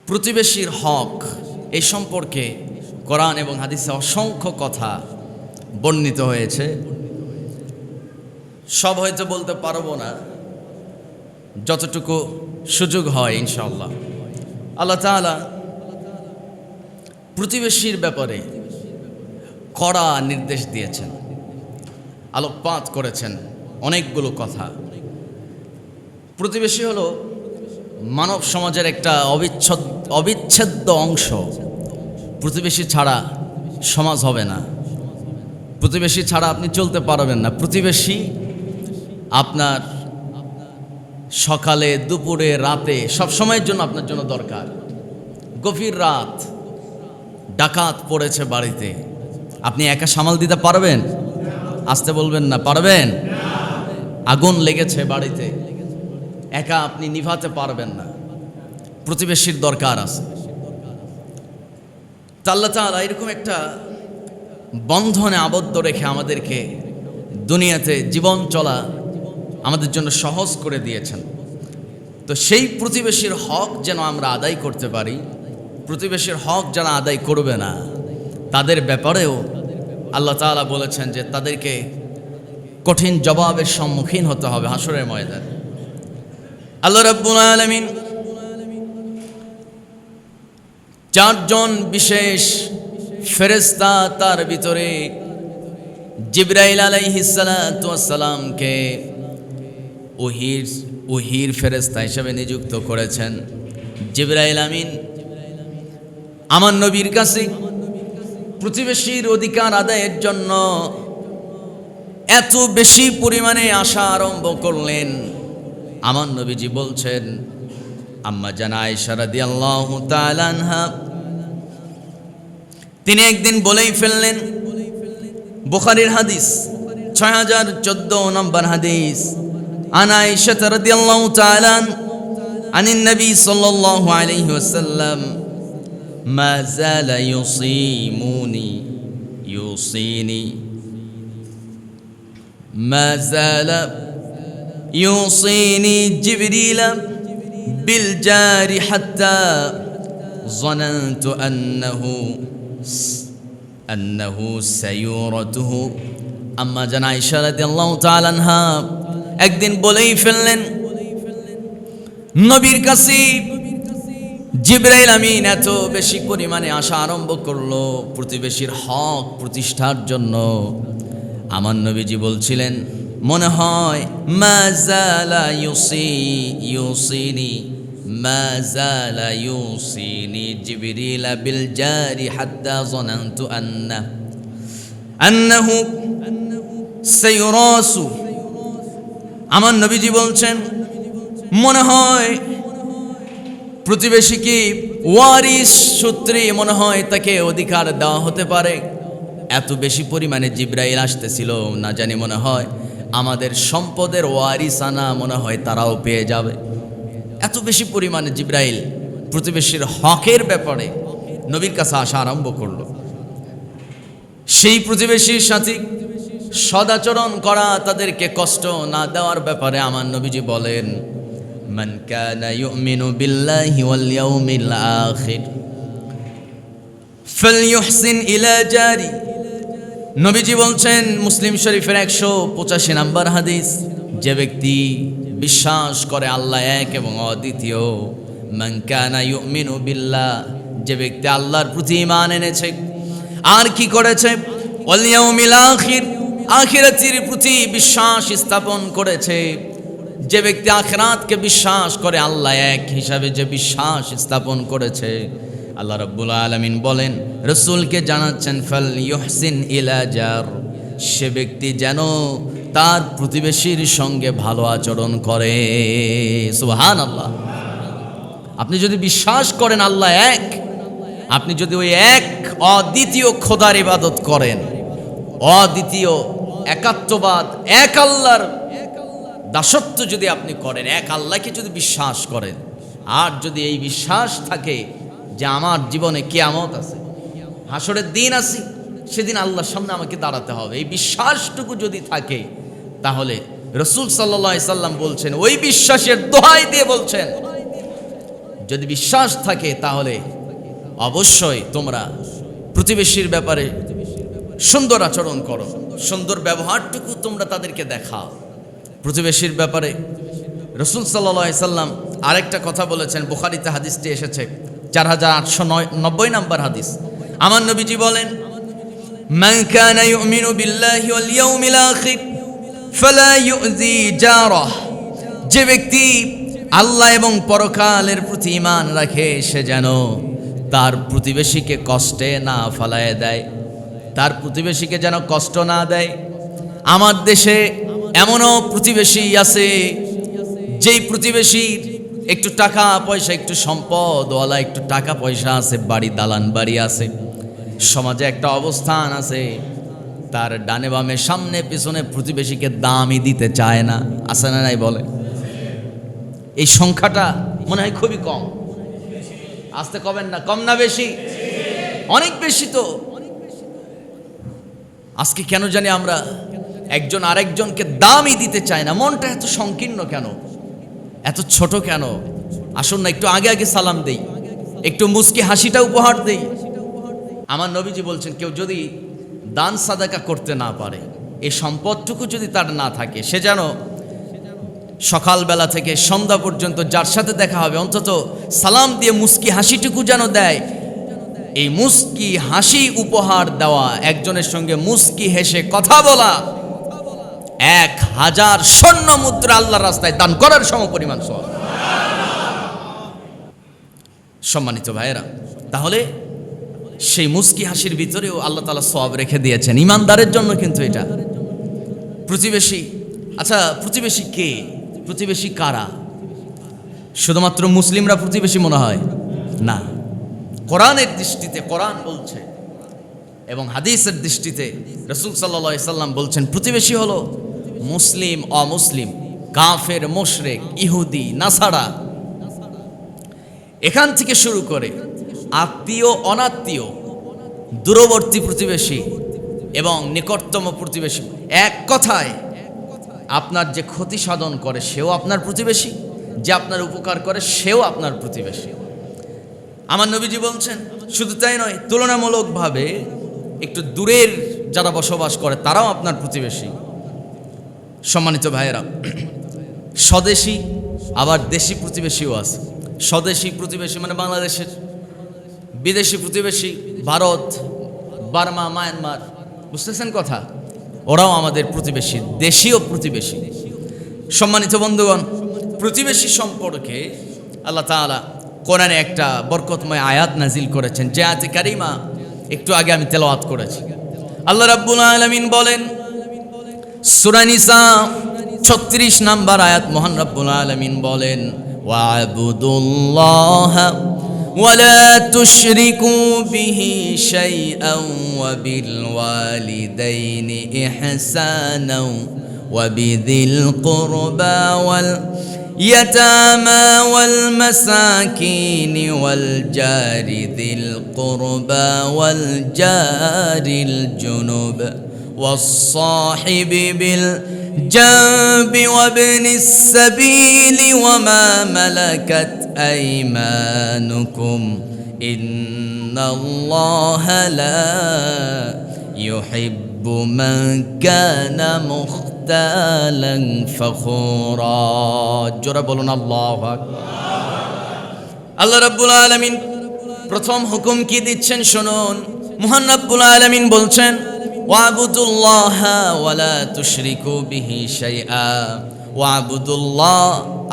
প্রতিবেশীর হক এই সম্পর্কে কোরআন এবং হাদিসে অসংখ্য কথা বর্ণিত হয়েছে। সব হয়তো বলতে পারবো না, যতটুকু সুযোগ হয় ইনশাআল্লাহ। আল্লাহ তাআলা প্রতিবেশীর ব্যাপারে কড়া নির্দেশ দিয়েছেন, আলোকপাত করেছেন অনেকগুলো কথা। প্রতিবেশী হলো মানব সমাজের একটা অবিচ্ছেদ্য অংশ। প্রতিবেশী ছাড়া সমাজ হবে না, প্রতিবেশী ছাড়া আপনি চলতে পারবেন না। প্রতিবেশী আপনার সকালে, দুপুরে, রাতে, সব সময়ের জন্য আপনার জন্য দরকার। গভীর রাত, ডাকাত পড়েছে বাড়িতে, আপনি একা সামাল দিতে পারবেন? আসতে বলবেন না, পারবেন? আগুন লেগেছে বাড়িতে, একা আপনি নিভাতে পারবেন না, প্রতিবেশীর দরকার আছে। আল্লাহ তাআলা এরকম একটা বন্ধনে আবদ্ধ রেখে আমাদেরকে দুনিয়াতে জীবন চলা আমাদের জন্য সহজ করে দিয়েছেন। তো সেই প্রতিবেশীর হক যেন আমরা আদায় করতে পারি, প্রতিবেশীর হক যারা আদায় করবে না তাদের ব্যাপারেও আল্লাহ তাআলা বলেছেন যে তাদেরকে কঠিন জবাবের সম্মুখীন হতে হবে হাসরের ময়দানে। আল্লাহ রাব্বুল আলামিন চারজন বিশেষ ফেরেশতা, তার ভিতরে জিবরাইল আলাইহিস সালাতু ওয়াস সালামকে ওহীর ফেরেশতা হিসেবে নিযুক্ত করেছেন। জিবরাইল আমিন আমার নবীর কাছে প্রতিবেশীর অধিকার আদায়ের জন্য এত বেশি পরিমাণে আসা আরম্ভ করলেন। আমার নবীজি বলছেন, আম্মা জান আয়েশা রাদিয়াল্লাহু তাআলা আনহা তিনি একদিন বলেই ফেললেন, বুখারীর হাদিস 6014 নম্বর হাদিস, আন আয়েশা রাদিয়াল্লাহু তাআলা আনিন নবী সাল্লাল্লাহু আলাইহি ওয়াসাল্লাম মা যালা ইউসিনি মা যালা ইউসিনি জিবরিল বিল জারি হাত্তা ظننtu أنه سيورته। আম্মা জান আয়েশা রাদিয়াল্লাহু তাআলা আনহা একদিন বলেই ফেললেন, নবীর কাছে জিবরাইল আমিন এত বেশি পরিমাণে আসা আরম্ভ করলো প্রতিবেশীর হক প্রতিষ্ঠার জন্য। আমার নবীজি বলছিলেন, মনে হয় মা যালা ইউসিনি মা যালা ইউসিনি জিবরিল বিল জারি হাত্তা যনানতু আন্নাহু সায়ুরাসু। আমার নবীজি বলছেন, মনে হয় প্রতিবেশীকে ওয়ারিস সূত্রে মনে হয় তাকে অধিকার দেওয়া হতে পারে। এত বেশি পরিমাণে জিবরাইল আসতেছিল, না জানি মনে হয় আমাদের সম্পদের ওয়ারিসানা মনে হয় তারাও পেয়ে যাবে। এত বেশি পরিমাণে জিবরাইল প্রতিবেশীর হকের ব্যাপারে নবীর কাছে আসা আরম্ভ করলো। সেই প্রতিবেশীর সাথে সদাচরণ করা, তাদেরকে কষ্ট না দেওয়ার ব্যাপারে আমার নবীজি বলেন, মান কানা ইউমিনু বিল্লাহি ওয়াল ইয়াউমিল আখির ফালইউহসিন ইলা জারি। নবীজি বলছেন, মুসলিম শরীফের 185 নম্বর হাদিস, যে ব্যক্তি বিশ্বাস করে আল্লাহ এক এবং অদ্বিতীয়, মান কানা ইউমিনু বিল্লাহ, যে ব্যক্তি আল্লাহর প্রতি ঈমান এনেছে আর কি করেছে, ওয়াল ইয়াউমিল আখির, আখিরাতের প্রতি বিশ্বাস স্থাপন করেছে। যে ব্যক্তি আখিরাতকে বিশ্বাস করে, আল্লাহ এক হিসাবে যে বিশ্বাস স্থাপন করেছে, আল্লাহ রাব্বুল আলামিন বলেন, রাসূলকে জানাচ্ছেন, ফাল ইউহসিন ইলা জার, সে ব্যক্তি যেন তার প্রতিবেশীর সঙ্গে ভালো আচরণ করে। সুবহানাল্লাহ। আপনি যদি বিশ্বাস করেন আল্লাহ এক, আপনি যদি ওই এক অদ্বিতীয় খোদার ইবাদত করেন, অদ্বিতীয় একাত্মবাদ, এক আল্লাহর দাসত্ব যদি আপনি করেন, এক আল্লাহকে যদি বিশ্বাস করেন, আর যদি এই বিশ্বাস থাকে যে আমার জীবনে কিয়ামত আছে, হাসরের দিন আছে, সেদিন আল্লাহর সামনে আমাকে দাঁড়াতে হবে, এই বিশ্বাসটুকু যদি থাকে, তাহলে রাসূল সাল্লাল্লাহু আলাইহি সাল্লাম বলছেন, ওই বিশ্বাসের দোহাই দিয়ে বলছেন, যদি বিশ্বাস থাকে তাহলে অবশ্যই তোমরা প্রতিবেশীর ব্যাপারে সুন্দর আচরণ করো, সুন্দর ব্যবহারটুকু তোমরা তাদেরকে দেখাও। প্রতিবেশীর ব্যাপারে রাসূল সাল্লাল্লাহু আলাইহি সাল্লাম আরেকটা কথা বলেছেন, বুখারীতে হাদিসটি এসেছে 4890 নম্বর হাদিস। আমার নবীজি বলেন, মান কানা ইউমিনু বিল্লাহি ওয়াল ইয়াউমিল আখির ফালা ইউযি জারাহ, যে ব্যক্তি আল্লাহ এবং পরকালের প্রতি ঈমান রাখে সে যেন তার প্রতিবেশীকে কষ্টে না ফেলায় দেয়, তার প্রতিবেশীকে যেন কষ্ট না দেয়। আমার দেশে এমনও প্রতিবেশী আছে যেই প্রতিবেশীর একটু টাকা পয়সা, একটু সম্পদওয়ালা, একটু টাকা পয়সা আছে, বাড়ি দালান বাড়ি আছে, সমাজে একটা অবস্থান আছে, তার ডানে বামে সামনে পিছনে প্রতিবেশীকে দামই দিতে চায় না। আছে না নাই বলে? এই সংখ্যাটা মনে হয় খুবই কম। আসতে কবেন না, কম না বেশি? অনেক বেশি তো। আজকে কেন জানি আমরা একজন আরেকজনকে দামই দিতে চাই না। মনটা এত সংকীর্ণ কেন, এত ছোট কেন? আসুন না একটু আগে আগে সালাম দেই, একটু মুস্কি হাসিটা উপহার দেই। আমার নবীজি বলছেন, কেউ যদি দান সাদাকা করতে না পারে, এই সম্পদটুকু যদি তার না থাকে, সে যেন সকালবেলা থেকে সন্ধ্যা পর্যন্ত যার সাথে দেখা হবে অন্তত সালাম দিয়ে মুস্কি হাসিটুকু যেন দেয়। এই মুস্কি হাসি উপহার দেওয়া, একজনের সঙ্গে মুস্কি হেসে কথা বলা, 1000 স্বর্ণ মুদ্রা আল্লাহর রাস্তায় দান করার সমপরিমাণ সওয়াব। সম্মানিত ভাইয়েরা, তাহলে সেই মুস্কি হাসির ভিতরেও আল্লাহ তাআলা সওয়াব রেখে দিয়েছেন ইমানদারের জন্য। কিন্তু এটা প্রতিবেশী, আচ্ছা প্রতিবেশী কে? প্রতিবেশী কারা? শুধুমাত্র মুসলিমরা প্রতিবেশী মনে হয় না। কোরআনের দৃষ্টিতে কোরআন বলছে এবং হাদিসের দৃষ্টিতে রাসূল সাল্লাল্লাহু আলাইহি সাল্লাম বলছেন, প্রতিবেশী হলো মুসলিম, অমুসলিম, কাফের, মুশরিক, ইহুদি, নাসারা, এখান থেকে শুরু করে আত্মীয়, অনাত্মীয়, দূরবর্তী প্রতিবেশী এবং নিকটতম প্রতিবেশী। এক কথায় আপনার যে ক্ষতি সাধন করে সেও আপনার প্রতিবেশী, যে আপনার উপকার করে সেও আপনার প্রতিবেশী। আমার নবীজি বলছেন, শুধু তাই নয়, তুলনামূলকভাবে একটু দূরের যারা বসবাস করে তারাও আপনার প্রতিবেশী। সম্মানিত ভাইয়েরা, স্বদেশী আবার দেশি প্রতিবেশীও আছে। স্বদেশী প্রতিবেশী মানে বাংলাদেশের, বিদেশি প্রতিবেশী ভারত, বার্মা, মায়ানমার, বুঝতেছেন কথা? ওরাও আমাদের প্রতিবেশী, দেশীয় প্রতিবেশী। সম্মানিত বন্ধুগণ, প্রতিবেশী সম্পর্কে আল্লাহ তাআলা কোরআনে একটা বরকতময় আয়াত নাজিল করেছেন, যে আয়াতে কারিমা একটু আগে আমি তেলাওয়াত করেছি। আল্লাহ রাব্বুল আলামিন বলেন, সূরা নিসা 36 নম্বর আয়াত, মহান রাব্বুল আলামিন বলেন, ওয়া'বুদুল্লাহা ওয়ালা তুশরিকু বিহি শাইআন ওয়া বিল ওয়ালিদাইনি ইহসানাও ওয়া বিযিল কুরবা ওয়াল ইয়াতামা ওয়াল মাসাকিনি ওয়াল জারি যিল কুরবা ওয়াল জারিল জুনুব والصاحب بالجنب وابن السبيل وما ملكت أيمانكم إن الله لا يحب من كان مختالا فخورا جرى بولنا الله أكبر الله رب العالمين প্রথম হুকুম কি দিচ্ছেন শুনুন। মহান রব্বুল আলামিন বলছেন, ওয়া'বুদুল্লাহা ওয়ালা তুশরিকু বিহি শাইআ। ওয়া'বুদুল্লাহ,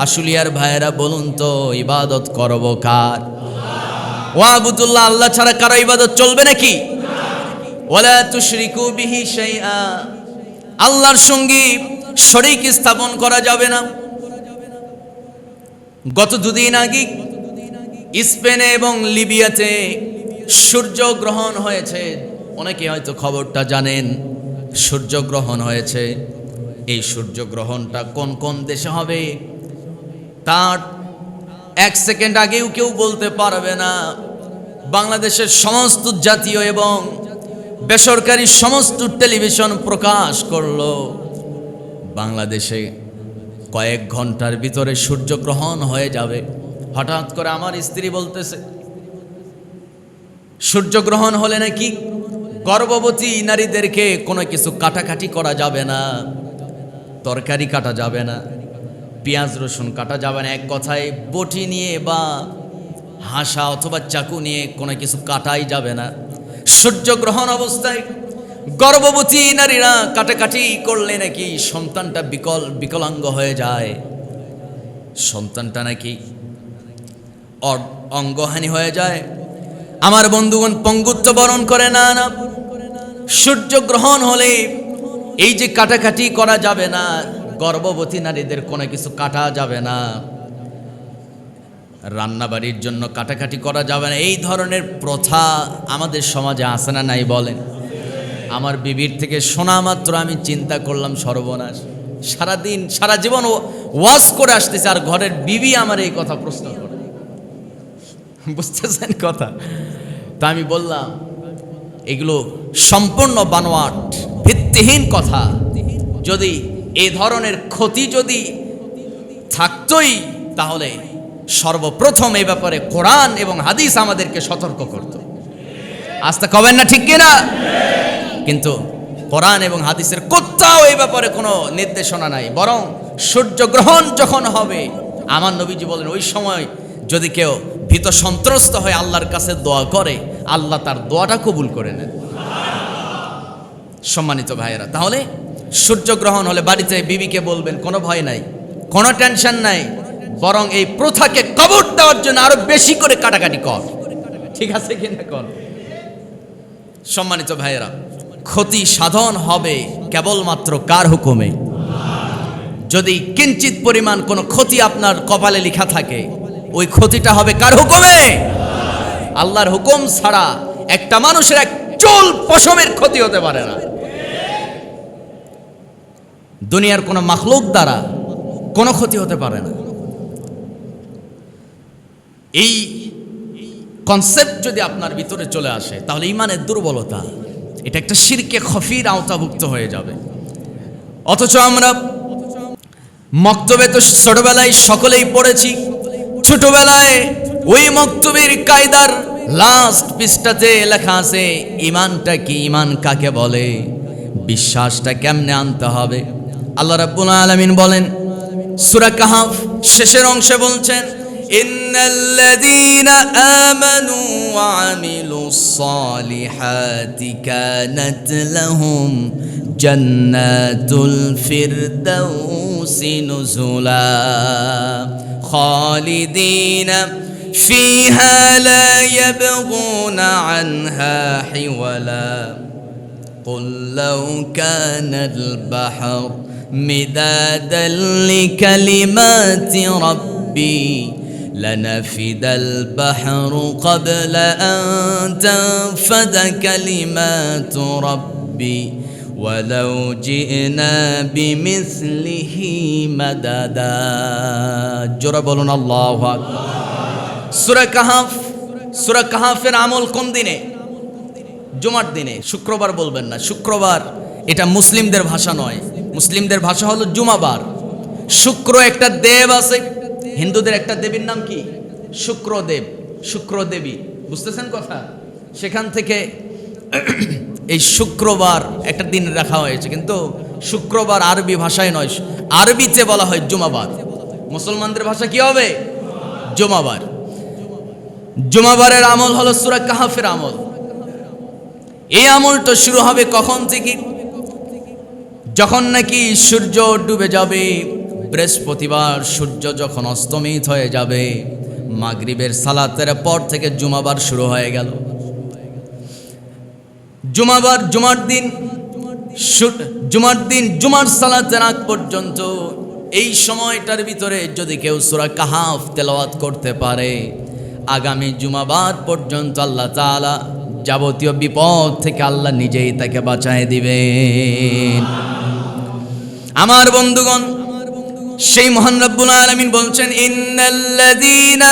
আশুলিয়ার ভাইয়েরা বলুন তো, ইবাদত করব কার? ওয়া'বুদুল্লাহ, আল্লাহ ছাড়া কারো ইবাদত চলবে নাকি? ওয়ালা তুশরিকু বিহি শাইআ, আল্লাহর সঙ্গে শরীক স্থাপন করা যাবে না। গত দুদিন আগে স্পেনে এবং লিবিয়াতে সূর্যগ্রহণ হয়েছে। অনেকে হয়তো খবরটা জানেন, সূর্যগ্রহণ হয়েছে। এই সূর্যগ্রহণটা কোন কোন দেশে হবে তার 1 সেকেন্ড আগেও কেউ বলতে পারবে না। বাংলাদেশের সমস্ত জাতীয় এবং বেসরকারি সমস্ত টেলিভিশন প্রকাশ করলো, বাংলাদেশে কয়েক ঘন্টার ভিতরে সূর্যগ্রহণ হয়ে যাবে। হঠাৎ করে আমার স্ত্রী বলতেছে, সূর্যগ্রহণ হলে নাকি গর্ভবতী নারীদেরকে কোনো কিছু কাটাকাটি করা যাবে না, তরকারি কাটা যাবে না, পেঁয়াজ রসুন কাটা যাবে না, এক কথায় বটি নিয়ে বা হাসা অথবা চাকু নিয়ে কোনো কিছু কাটাই যাবে না। সূর্যগ্রহণ অবস্থায় গর্ভবতী নারীরা কাটাকাটি করলে নাকি সন্তানটা বিকলাঙ্গ হয়ে যায়, সন্তানটা নাকি অঙ্গহানি হয়ে যায়। আমার বন্ধুগণ পঙ্গুত্ব বরণ করে। না না, সূর্যগ্রহণ হলে এই যে কাটাকাটি করা যাবে না, গর্ভবতী নারীদের কোনো কিছু কাটা যাবে না, রান্নাবাড়ির জন্য কাটাকাটি করা যাবে না, এই ধরনের প্রথা আমাদের সমাজে আছে না নাই বলেন? আমার বিবির থেকে শোনা মাত্র আমি চিন্তা করলাম সর্বনাশ। সারাদিন সারা জীবন ওয়াজ করে আসতেছে, আর ঘরের বিবি আমার এই কথা প্রশ্ন করে। বুঝতেছেন কথা? তা আমি বললাম এগুলো সম্পূর্ণ বানোয়াট, ভিত্তিহীন কথা। যদি এই ধরনের ক্ষতি যদি থাকতই, তাহলে সর্বপ্রথম এই ব্যাপারে কোরআন এবং হাদিস আমাদেরকে সতর্ক করত। আস্তে কবেন না, ঠিক কিনা? কিন্তু কোরআন এবং হাদিসের কোথাও এই ব্যাপারে কোনো নির্দেশনা নাই। বরং সূর্যগ্রহণ যখন হবে, আমার নবীজি বলেন ওই সময় যদি কেউ ভীত সন্ত্রস্ত হয়ে আল্লাহর কাছে দোয়া করে, আল্লাহ তার দোয়াটা কবুল করে নেন। সম্মানিত ভাইয়েরা, তাহলে সূর্যগ্রহণ হলে বাড়িতে বিবিকে বলবেন কোনো ভয় নাই, কোনো টেনশন নাই, বরং এই প্রথাকে কবর দেওয়ার জন্য আরো বেশি করে কাটাকাটি কর। ঠিক আছে কিনা কর? সম্মানিত ভাইয়েরা, ক্ষতি সাধন হবে কেবলমাত্র কার হুকুমে? যদি কিঞ্চিত পরিমাণ কোনো ক্ষতি আপনার কপালে লেখা থাকে, ওই ক্ষতিটা হবে কার হুকুমে? আল্লাহর হুকুম ছাড়া একটা মানুষের এক চুল পশমের ক্ষতি হতে পারে না। দুনিয়ার কোনো মাখলুক দ্বারা কোনো ক্ষতি হতে পারে না। এই কনসেপ্ট যদি আপনার ভিতরে চলে আসে, তাহলে ঈমানের দুর্বলতা, এটা একটা শিরকে খফির আওতাভুক্ত হয়ে যাবে। অথচ আমরা মক্তবে তো ছোটবেলায় সকলেই পড়েছি। ছোটবেলায় ওই মক্তবের কায়দার লাস্ট পৃষ্ঠাতে লেখা আছে ঈমানটা কি, ঈমান কাকে বলে, বিশ্বাসটা কেমনে আনতে হবে। আল্লাহ রাব্বুল আলামিন বলেন সূরা কাহফ শেষের অংশে বলছেন, ইন্নাল্লাযীনা আমানু ওয়া আমিলুস সালিহাতি কানাত লাহুম জান্নাতুল ফিরদাউসি নুজুলা খালিদিনা ফিহা লা ইয়াবগুনা আনহা হিওয়ালা قل لو كان البحر مدادا لكلمات ربي لنفد البحر قبل أن تنفد كلمات ربي ولو جئنا بمثله مددا جربنا الله أكبر সূরা কাহফের আমল কোন দিনে? জুমার দিনে। শুক্রবার বলবেন না, শুক্রবার এটা মুসলিমদের ভাষা নয়, মুসলিমদের ভাষা হলো জুমাবার। শুক্র একটা দেব আছে, হিন্দুদের একটা দেবীর নাম কি? শুক্রদেব, শুক্রদেবী। বুঝতেছেন কথা? সেখান থেকে এই শুক্রবার একটা দিন রাখা হয়েছে, কিন্তু শুক্রবার আরবি ভাষায় নয়, আরবিতে বলা হয় জুমাবার। মুসলমানদের ভাষা কি হবে? জুমাবার। জুমাবারের আমল হলো সূরা কাহফের আমল। এই আমলটা শুরু হবে কখন থেকে? যখন নাকি সূর্য ডুবে যাবে, বৃহস্পতিবার সূর্য যখন অস্তমিত হয়ে যাবে, মাগরিবের সালাতের পর থেকে জুমাবার শুরু হয়ে গেল। জুমার দিন জুমার সালাতের আগ পর্যন্ত এই সময়টার ভিতরে যদি কেউ সূরা কাহফ তেলাওয়াত করতে পারে, আগামী জুমাবার পর্যন্ত আল্লাহ তাআলা যাবতীয় বিপদ থেকে আল্লাহ নিজেই তাকে বাঁচায় দিবেন। আমার বন্ধুগণ, সেই মহান রব্বুল আলামিন বলছেন, ইন্নাল্লাযীনা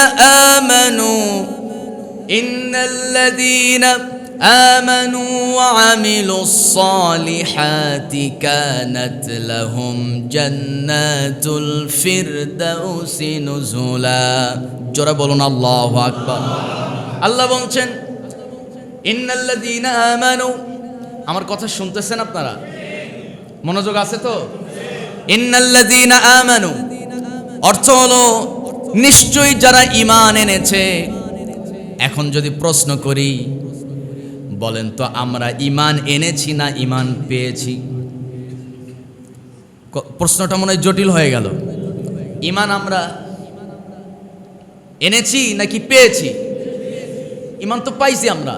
আমানু ওয়া আমিলুস সালিহাতি কানাত লাহুম জান্নাতুল ফিরদাউসি নুজুলা। জোরে বলুন আল্লাহু আকবার। আল্লাহ বলছেন ইন্নাল্লাযীনা আমানু, আমার কথা শুনতেছেন আপনারা? মনোযোগ আছে তো? ইন্নাল্লাযীনা আমানু অর্থ হলো নিশ্চয়ই যারা ঈমান এনেছে। এখন যদি প্রশ্ন করি, বলেন তো আমরা ঈমান এনেছি না ঈমান পেয়েছি? প্রশ্নটা মনে হয় জটিল হয়ে গেল। ঈমান আমরা এনেছি নাকি পেয়েছি? ঈমান তো পাইছি আমরা,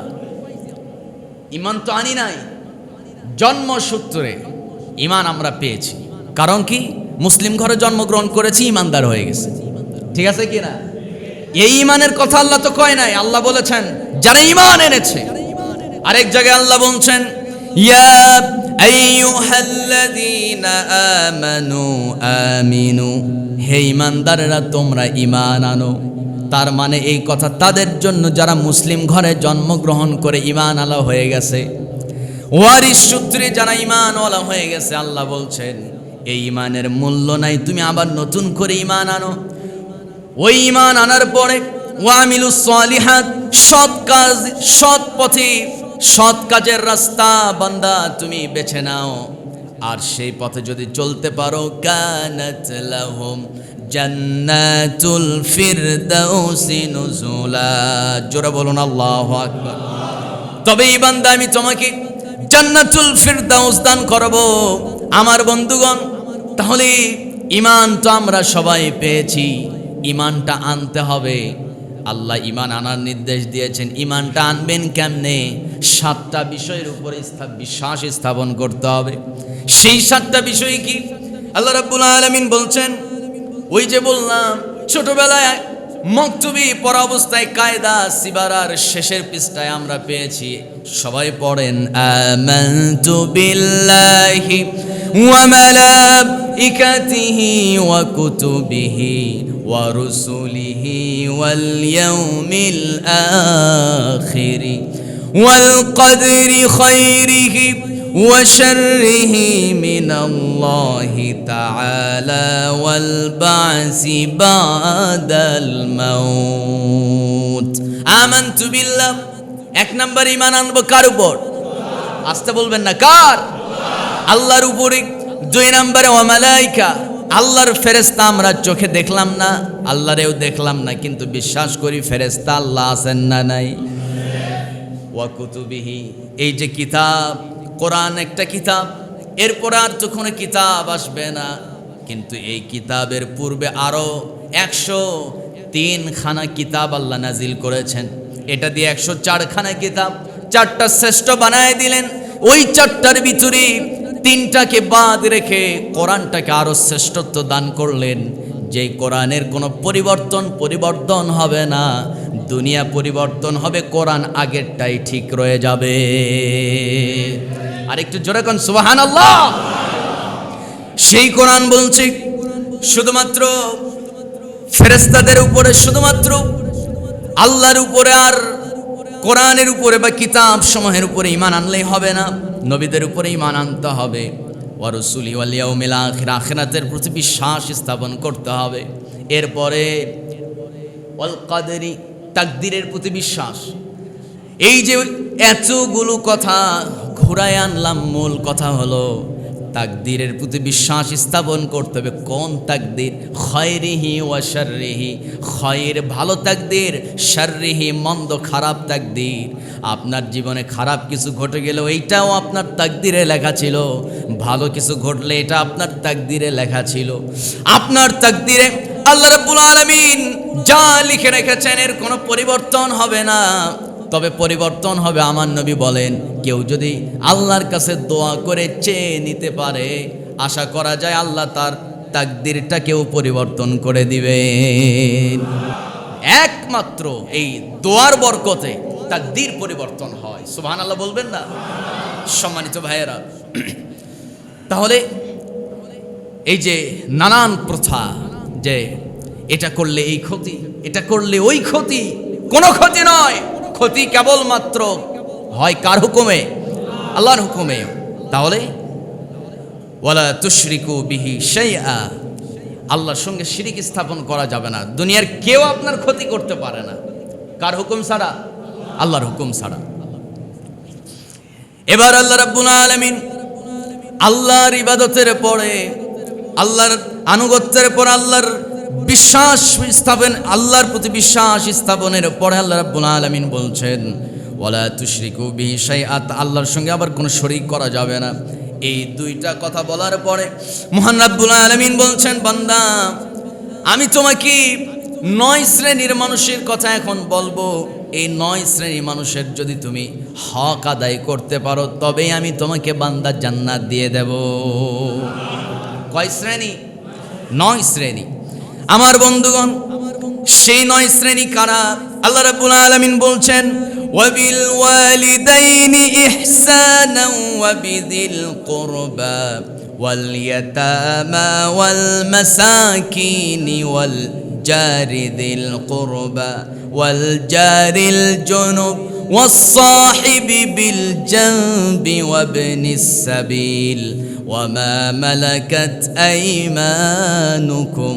ঈমান তো আনি নাই। জন্মসূত্রে ঈমান আমরা পেয়েছি। কারণ কি? মুসলিম ঘরে জন্মগ্রহণ করেছি, ঈমানদার হয়ে গেছে। ঠিক আছে কি না? এই ঈমানের কথা আল্লাহ তো কয় নাই, আল্লাহ বলেছেন যারা ঈমান এনেছে। আরেক জায়গায় আল্লাহ বলছেন ইয়া আইয়ুহাল্লাযীনা আমানু আমিনু, হে ঈমানদাররা তোমরা ঈমান আনো। তার মানে এই কথা তাদের জন্য যারা মুসলিম ঘরে জন্মগ্রহণ করে ঈমান আলা হয়ে গেছে, ওয়ারিস সূত্রে যারা ঈমানওয়ালা হয়ে গেছে। আল্লাহ বলছেন এই ঈমানের মূল্য নাই, তুমি আবার নতুন করে ঈমান আনো। ওই ঈমান আনার পরে ওয়ামিলুস সালিহাত, সৎ কাজ, সৎ পথে, সৎ কাজের রাস্তা বান্দা তুমি বেছে নাও। আর সেই পথে যদি চলতে পারো, কানাত লাহুম জান্নাতুল ফিরদাউসি নুজুলা। জোরে বলুন আল্লাহু আকবার। তবে এই বান্দা আমি তোমাকে জান্নাতুল ফিরদাউস দান করব। আমার বন্ধুগণ, তাহলে ঈমান তো আমরা সবাই পেয়েছি, ঈমানটা আনতে হবে। আল্লাহ ঈমান আনার নির্দেশ দিয়েছেন। ঈমানটা আনবেন কেমনে? 7টা বিষয়ের উপরে বিশ্বাস স্থাপন করতে হবে। সেই 7টা বিষয় কি? আল্লাহ রাব্বুল আলামিন বলছেন, ওই যে বললাম ছোটবেলায় মক্তবি পড়া অবস্থায় কায়দা সিবারার শেষের পৃষ্ঠায় আমরা পেয়েছি। সবাই পড়েন আমানতু বিল্লাহি ওয়া মালাইকাতিহি ওয়া কুতুবিহি ওয়া রুসুলিহি ওয়াল ইয়াউমিল আখিরি ওয়াল কদরি খায়রিহি ওয়া শাররিহি মিনাল্লাহি তাআলা ওয়াল বা'সি বা'দাল মাউত। আমানতু বিল্লাহ, 1 নাম্বার ঈমান আনবো কার উপর? আসতে বলবেন না, কার? আল্লাহর উপরে। 2 নম্বরে ওয়া মালাইকা, আল্লাহর ফেরেশতা আমরা চোখে দেখলাম না, আল্লাহরেও দেখলাম না, কিন্তু বিশ্বাস করি ফেরেশতা আল্লাহ আছেন না নাই। ওয়া কুতুবিহি, এই যে কিতাব, কোরআন একটা কিতাব, এরপর আর তো কোনো কিতাব আসবে না। কিন্তু এই কিতাবের পূর্বে আরো 103 খানা কিতাব আল্লাহ নাজিল করেছেন। এটা দিয়ে 104 খানা কিতাব, 4টা শ্রেষ্ঠ বানায় দিলেন। ওই 4টার ভিতরে 3টাকে বাদ রেখে কোরআনটাকে আরো শ্রেষ্ঠত্ব দান করলেন। যে কোরআনের কোনো পরিবর্তন হবে না। দুনিয়া পরিবর্তন হবে, কোরআন আগেরটাই ঠিক রয়ে যাবে। আর একটু জোরে কোন সুবহানাল্লাহ। সেই কোরআন বলছে শুধুমাত্র ফেরেশতাদের উপরে, শুধুমাত্র আল্লাহর উপরে আর কোরআনের উপরে বা কিতাব সমূহের উপরে ঈমান আনলেই হবে না, নবীদের উপরে ঈমান আনতে হবে। ওয়া রাসূলি ওয়াল ইয়াউমিল আখির, আখিরাতের প্রতি বিশ্বাস স্থাপন করতে হবে। এরপরে ওয়াল কদরি, তাকদীরের প্রতি বিশ্বাস। এই যে এতগুলো কথা ঘুরায় আনলাম, মূল কথা হলো তাকদীরের প্রতি বিশ্বাস স্থাপন করতে হবে। কোন তাকদীর? খায়রিহি ওয়া শাররিহি, খায়র ভালো তাকদীর, শাররিহি মন্দ খারাপ তাকদীর। আপনার জীবনে খারাপ কিছু ঘটে গেল, এইটাও আপনার তাকদীরে লেখা ছিল। ভালো কিছু ঘটলে এটা আপনার তাকদীরে লেখা ছিল। আপনার তাকদীরে আল্লাহ রাব্বুল আলামিন যা লিখে রেখেছেন এর কোনো পরিবর্তন হবে না। তবে পরিবর্তন হবে, আমার নবী বলেন, কেউ যদি আল্লাহর কাছে দোয়া করে চেয়ে নিতে পারে, আশা করা যায় আল্লাহ তার তাকদীরটাকেও পরিবর্তন করে দিবেন। একমাত্র এই দোয়ার বরকতে তাকদীর পরিবর্তন হয়। সুবহানাল্লাহ বলবেন না? সম্মানিত ভাইয়েরা, তাহলে এই যে নানান প্রথা, যে এটা করলে এই ক্ষতি, এটা করলে ওই ক্ষতি, কোনো ক্ষতি নয়। ক্ষতি কেবলমাত্র হয় কার হুকুমে? আল্লাহর হুকুমে। তাহলে ওয়ালা তুশরিকু বিহি শাইআ, আল্লাহর সঙ্গে শিরিক স্থাপন করা যাবে না। দুনিয়ার কেউ আপনার ক্ষতি করতে পারে না, কার হুকুম ছাড়া? আল্লাহর হুকুম ছাড়া। এবার আল্লাহ রাব্বুল আলামিন আল্লাহর ইবাদতের পরে, আল্লাহর আনুগত্যের পর, আল্লাহর বিশ্বাস স্থাপন, আল্লাহর প্রতি বিশ্বাস স্থাপনের পরে আল্লাহ রাব্বুল আলামিন বলছেন ওয়ালা তুশরিকু বিহি শাইআ, আল্লাহর সঙ্গে আবার কোনো শরীক করা যাবে না। এই দুইটা কথা বলার পরে মহান রাব্বুল আলামিন বলছেন, বান্দা আমি তোমাকে 9 শ্রেণীর মানুষের কথা এখন বলবো। এই 9 শ্রেণীর মানুষের যদি তুমি হক আদায় করতে পারো তবেই আমি তোমাকে বান্দা জান্নাত দিয়ে দেব। কয় শ্রেণী? 9 শ্রেণী। আমার বন্ধুগণ, সেই 9 শ্রেণী কারা? আল্লাহ রাব্বুল আলামিন বলছেন ওয়াবিল ওয়ালিদাইনি ইহসানান ওয়াবিযিল কুরবা ওয়াল ইয়াতামা ওয়াল মাসাকিনি ওয়াল জারি যিল কুরবা ওয়াল জারিল জুনুব ওয়াস-সাহিবি বিল জানবি ওয়াবনিস সাবিল ওয়ামা মালাকাত আইমানুকুম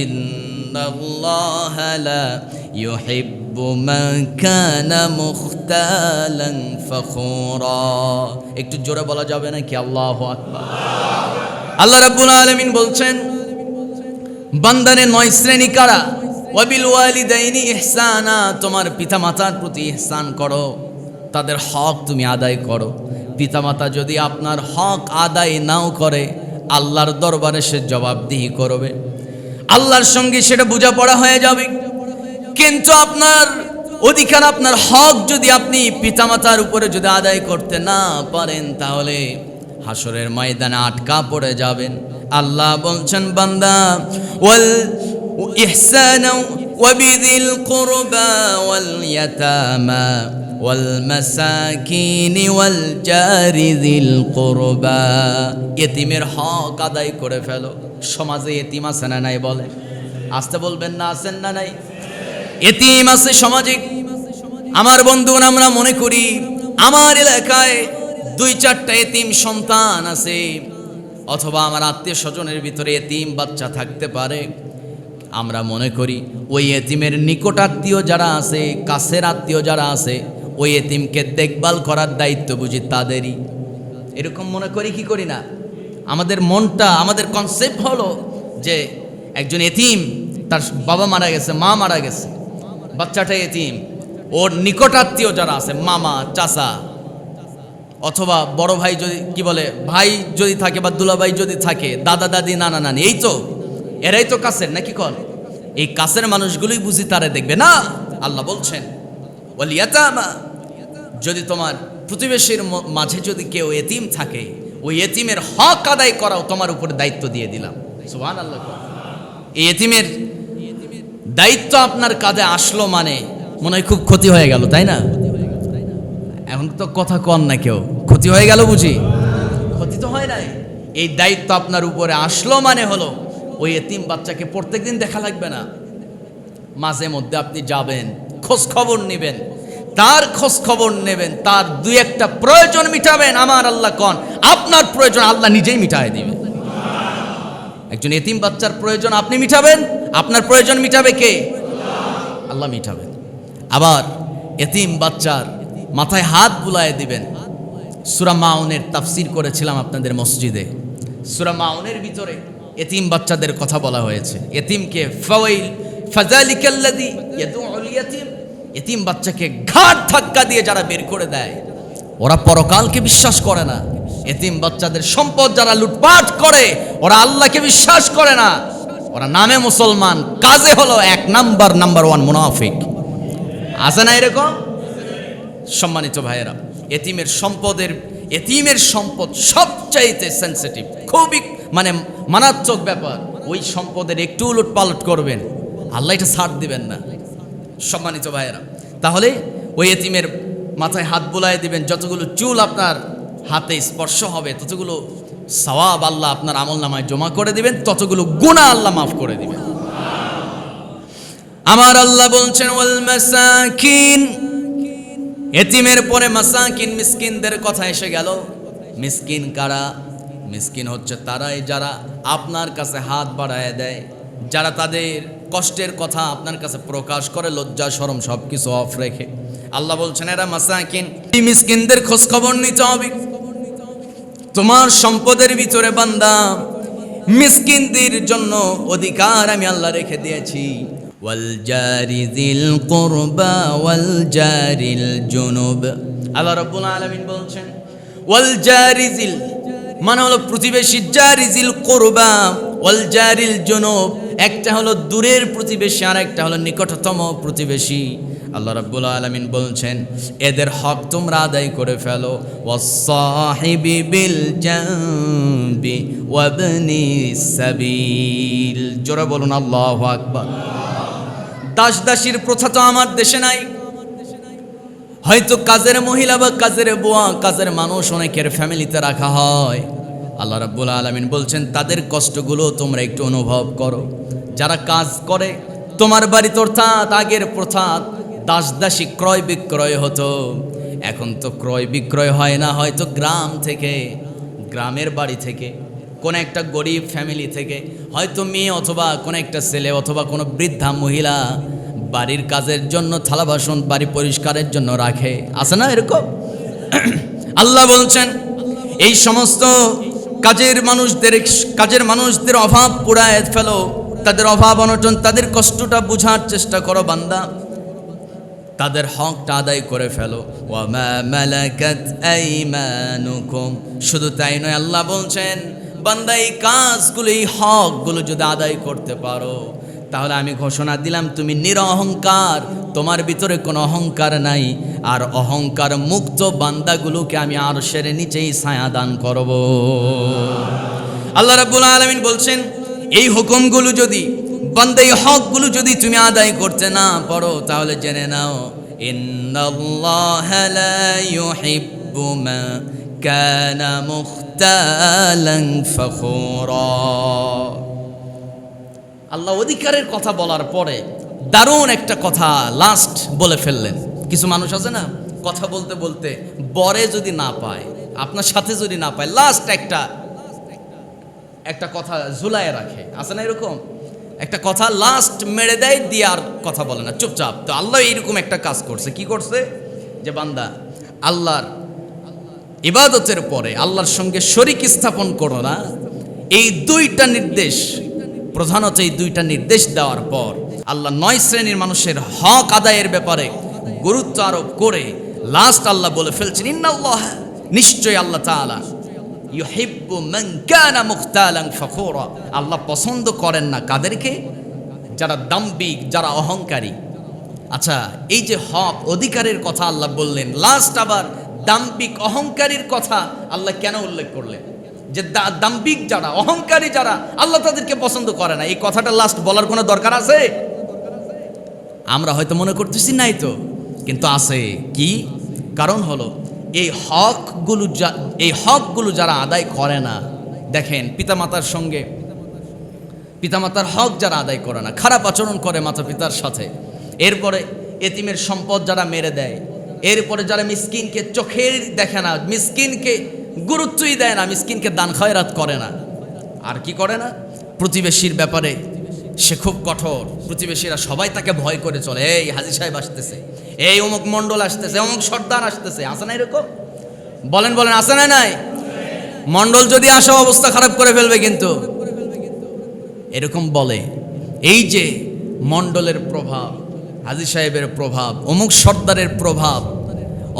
ইন্নাল্লাহা লা ইউহিব্বু মান কানা মুখতালান ফাখুরা। একটু জোরে বলা যাবে নাকি? আল্লাহু আকবার। আল্লাহ রাব্বুল আলামিন বলছেন বান্দারে 9 শ্রেণী কারা? ওয়াবিল ওয়ালিদাইনি ইহসানা, তোমার পিতামাতার প্রতি ইহসান করো, তাদের হক তুমি আদায় করো। পিতামাতা যদি আপনার হক আদায় নাও করে আল্লাহর দরবারে সে জবাবদিহি করবে, আল্লাহর সঙ্গে সেটা বোঝাপড়া হয়ে যাবে। কিন্তু আপনার অধিকার, আপনার হক যদি আপনি পিতামাতার উপরে যদি আদায় করতে না পারেন তাহলে হাসরের ময়দানে আটকা পড়ে যাবেন। আল্লাহ বলছেন বান্দা ওয়াল ইহসানা ওয়াবিযিল কুরবা ওয়াল ইয়াতামা ওয়াল মাসাকিনি ওয়াল জারি যিল কুরবা, ইতিমের হক আদায় করে ফেলো। সমাজে ইতিম আছে না নাই? বলে আসতে বলবেন না, আছেন না নাই? ইতিম আছে সমাজে। আমার বন্ধুগণ, আমরা মনে করি আমার এলাকায় 2-4টা ইতিম সন্তান আছে, অথবা আমার আত্মীয় স্বজনের ভিতরে ইতিম বাচ্চা থাকতে পারে। আমরা মনে করি ওই ইতিমের নিকট আত্মীয় যারা আছে, কাছের আত্মীয় যারা আছে, ওই ইতিমকে দেখভাল করার দায়িত্ব বুঝি তাদেরই। এরকম মনে করি কি করি না? আমাদের মনটা, আমাদের কনসেপ্ট হলো যে একজন ইতিম, তার বাবা মারা গেছে, মা মারা গেছে, বাচ্চাটা ইতিম, ওর নিকট আত্মীয় যারা আছে, মামা, চাচা, অথবা বড় ভাই যদি কি বলে ভাই যদি থাকে, বা দুলাভাই যদি থাকে, দাদা দাদি, নানা নানি, এই তো এরাই তো কাছের, নাকি কন? এই কাছের মানুষগুলোই বুঝি তারা দেখবে না। আল্লাহ বলছেন ওয়াল ইয়াতামা, যদি তোমার প্রতিবেশীর মাঝে যদি কেউ এতিম থাকে, ওই এতিমের হক আদায় করাও তোমার উপরে দায়িত্ব দিয়ে দিলাম। সুবহানাল্লাহ। এই এতিমের দায়িত্ব আপনার কাঁধে আসলো মানে মনে হয় খুব ক্ষতি হয়ে গেল, তাই না? এখন তো কথা কন না কেউ, ক্ষতি হয়ে গেল বুঝি? ক্ষতি তো হয় নাই। এই দায়িত্ব আপনার উপরে আসলো মানে হলো ওই এতিম বাচ্চাকে প্রত্যেকদিন দেখা লাগবে না, মাঝে মধ্যে আপনি যাবেন, খোঁজ খবর নেবেন, তার খোঁজ খবর নেবেন, তার 2-1টা প্রয়োজন মিটাবেন। আমার আল্লাহ কন আপনার প্রয়োজন আল্লাহ নিজেই মিটায় দিবেন। একজন এতিম বাচ্চার প্রয়োজন আপনি মিটাবেন, আপনার প্রয়োজন মিটাবে কে? আল্লাহ মিটাবেন। আবার এতিম বাচ্চার মাথায় হাত বুলায় দিবেন। সূরা মাউনের তাফসীর করেছিলাম আপনাদের মসজিদে। সূরা মাউনের ভিতরে এতিম বাচ্চাদের কথা বলা হয়েছে। এতিমকে ফাওয়াইল ফাযালিকাল্লাযী ইয়াদউল ইয়াতীম, এতিম বাচ্চাকে ঘাট ধাক্কা দিয়ে যারা বের করে দেয়, ওরা পরকালকে বিশ্বাস করে না। এতিম বাচ্চাদের সম্পদ যারা লুটপাট করে, ওরা আল্লাহকে বিশ্বাস করে না। ওরা নামে মুসলমান, কাজে হলো 1 নাম্বার 1 মুনাফিক। আছে না এরকম? সম্মানিত ভাইয়েরা, এতিমের সম্পদ সবচাইতে সেনসিটিভ, খুবই মারাত্মক ব্যাপার। ওই সম্পদের একটু উলট পালট করবেন, আল্লাহ এটা ছাড় দিবেন না। সম্মানিত ভাইয়েরা, তাহলে ওই এতিমের মাথায় হাত বুলায় দিবেন, যতগুলো চুল আপনার হাতে স্পর্শ হবে ততগুলো সওয়াব আল্লাহ আপনার আমলনামায় জমা করে দিবেন, ততগুলো গুনাহ আল্লাহ মাফ করে দিবেন। আমার আল্লাহ বলছেন ওয়াল মাসাকিন, এতিমের পরে মাসাকিন মিসকিনদের কথা এসে গেল। মিসকিন কারা? মিসকিন হচ্ছে তারাই যারা আপনার কাছে হাত বাড়ায় দেয়, যারা তাদের কষ্টের কথা আপনার কাছে প্রকাশ করে লজ্জা শরম সব কিছু অফ রেখে। আল্লাহ বলছেন এরা মাসাকিন। এই মিসকিনদের খোঁজ খবর নিতে হবে। তোমার সম্পদের ভিতরে বান্দা মিসকিনদের জন্য অধিকার আমি আল্লাহ রেখে দিয়েছি। ওয়াল জারি যিল কুরবা ওয়াল জারিল জুনুব। আল্লাহ রাব্বুল আলামিন বলছেন ওয়াল জারি যিল মানে হলো প্রতিবেশী, জারি যিল কুরবা ওয়াল জারিল জুনুব, একটা হলো দূরের প্রতিবেশী আর একটা হলো নিকটতম প্রতিবেশী। আল্লাহ রাব্বুল আলামিন বলছেন এদের হক তোমরা আদায় করে ফেলো। ওয়াস-সাহিবি বিল জানবি ওয়াবনিস সাবিল। জোরে বলুন আল্লাহু আকবার। দাস দাসীর প্রথা তো আমার দেশে নাই। হয়তো কাজের মহিলা বা কাজের বুয়া, কাজের মানুষ অনেকের ফ্যামিলিতে রাখা হয়। আল্লাহ রাব্বুল আলামিন বলছেন তাদের কষ্টগুলো তোমরা একটু অনুভব করো। যারা কাজ করে তোমার বাড়িতে, অর্থাৎ আগের প্রথা দাস দাসী ক্রয় বিক্রয় হতো, এখন তো ক্রয় বিক্রয় হয় না। হয়তো গ্রাম থেকে, গ্রামের বাড়ি থেকে, কোন একটা গরিব ফ্যামিলি থেকে হয়তো মেয়ে অথবা কোন একটা ছেলে অথবা কোনো বৃদ্ধা মহিলা বাড়ির কাজের জন্য থালা বাসন বাড়ি পরিষ্কারের জন্য রাখে, আছে না এরকম? আল্লাহ বলছেন এই সমস্ত কাজের মানুষদের অভাব পুরায় ফেলো, তাদের অভাব অনটন, তাদের কষ্টটা বোঝার চেষ্টা করো বান্দা, তাদের হকটা আদায় করে ফেলো। ওয়ামা মালাকাত আইমানুকুম। শুধু তাই নয়, আল্লাহ বলছেন বান্দা এই কাজগুলো, এই হকগুলো যদি আদায় করতে পারো তাহলে আমি ঘোষণা দিলাম তুমি নিরহংকার, তোমার ভিতরে কোনো অহংকার নাই। আর অহংকার মুক্ত বান্দাগুলোকে আমি আরশের নিচেই ছায়া দান করব। আল্লাহ রাব্বুল আলামিন বলছেন এই হুকুমগুলো যদি বান্দা, এই হকগুলো যদি তুমি আদায় করতে না পারো তাহলে জেনে নাও ইন্নাল্লাহা লা ইউহিব্বু মা কানা মুখতালান ফখুরা। আল্লাহ অধিকারের কথা বলার পরে দারুণ একটা কথা লাস্ট বলে ফেললেন। কিছু মানুষ আছে না, কথা বলতে বলতে বরে যদি না পায়, আপনার সাথে যদি না পায়, লাস্ট একটা কথা ঝুলায় রাখে, আছে না এরকম? একটা কথা লাস্ট মেরে দেয়, দিয়ে আর কথা বলে না, চুপচাপ। তো আল্লাহ এইরকম একটা কাজ করছে। কি করছে? যে বান্দা আল্লাহর ইবাদতের পরে আল্লাহর সঙ্গে শরীক স্থাপন করো না, এই দুইটা নির্দেশ, প্রধানত এই দুইটা নির্দেশ দেওয়ার পর আল্লাহ 9 শ্রেণীর মানুষের হক আদায়ের ব্যাপারে গুরুত্ব আরোপ করে লাস্ট আল্লাহ বলে ফেলছেন ইন্নাল্লাহ, নিশ্চয় আল্লাহ তাআলা ইউহিব্বু মান কানা মুখতালান ফখুরা। আল্লাহ পছন্দ করেন না কাদেরকে? যারা দাম্ভিক, যারা অহংকারী। আচ্ছা, এই যে হক অধিকারের কথা আল্লাহ বললেন, লাস্ট আবার দাম্ভিক অহংকারীর কথা আল্লাহ কেন উল্লেখ করলেন? যে দাম্ভিক যারা, অহংকারী যারা, আল্লাহ তাদেরকে পছন্দ করে না। এই কথাটা লাস্ট বলার কোনো দরকার আছে? আমরা হয়তো মনে করতেছি নাই তো, কিন্তু আছে। কি কারণ? হলো এই হকগুলো যারা আদায় করে না, দেখেন পিতামাতার সঙ্গে, পিতামাতার হক যারা আদায় করে না, খারাপ আচরণ করে মাতা পিতার সাথে, এরপরে এতিমের সম্পদ যারা মেরে দেয়, এরপরে যারা মিসকিনকে চোখের দেখে না, মিসকিনকে গুরুত্বই দেয় না, মিসকিনকে দান খয়রাত করে না, আর কি করে না, প্রতিবেশীর ব্যাপারে সে খুব কঠোর। প্রতিবেশীরা সবাই তাকে ভয় করে চলে, এই হাজী সাহেব আসতেছে, এই অমুক মণ্ডল আসতেছে, অমুক সর্দার আসতেছে, আসে না এরকম? বলেন বলেন, আসে না? নাই? মণ্ডল যদি আসে অবস্থা খারাপ করে ফেলবে কিন্তু। এরকম বলে, এই যে মণ্ডলের প্রভাব, হাজী সাহেবের প্রভাব, অমুক সর্দারের প্রভাব,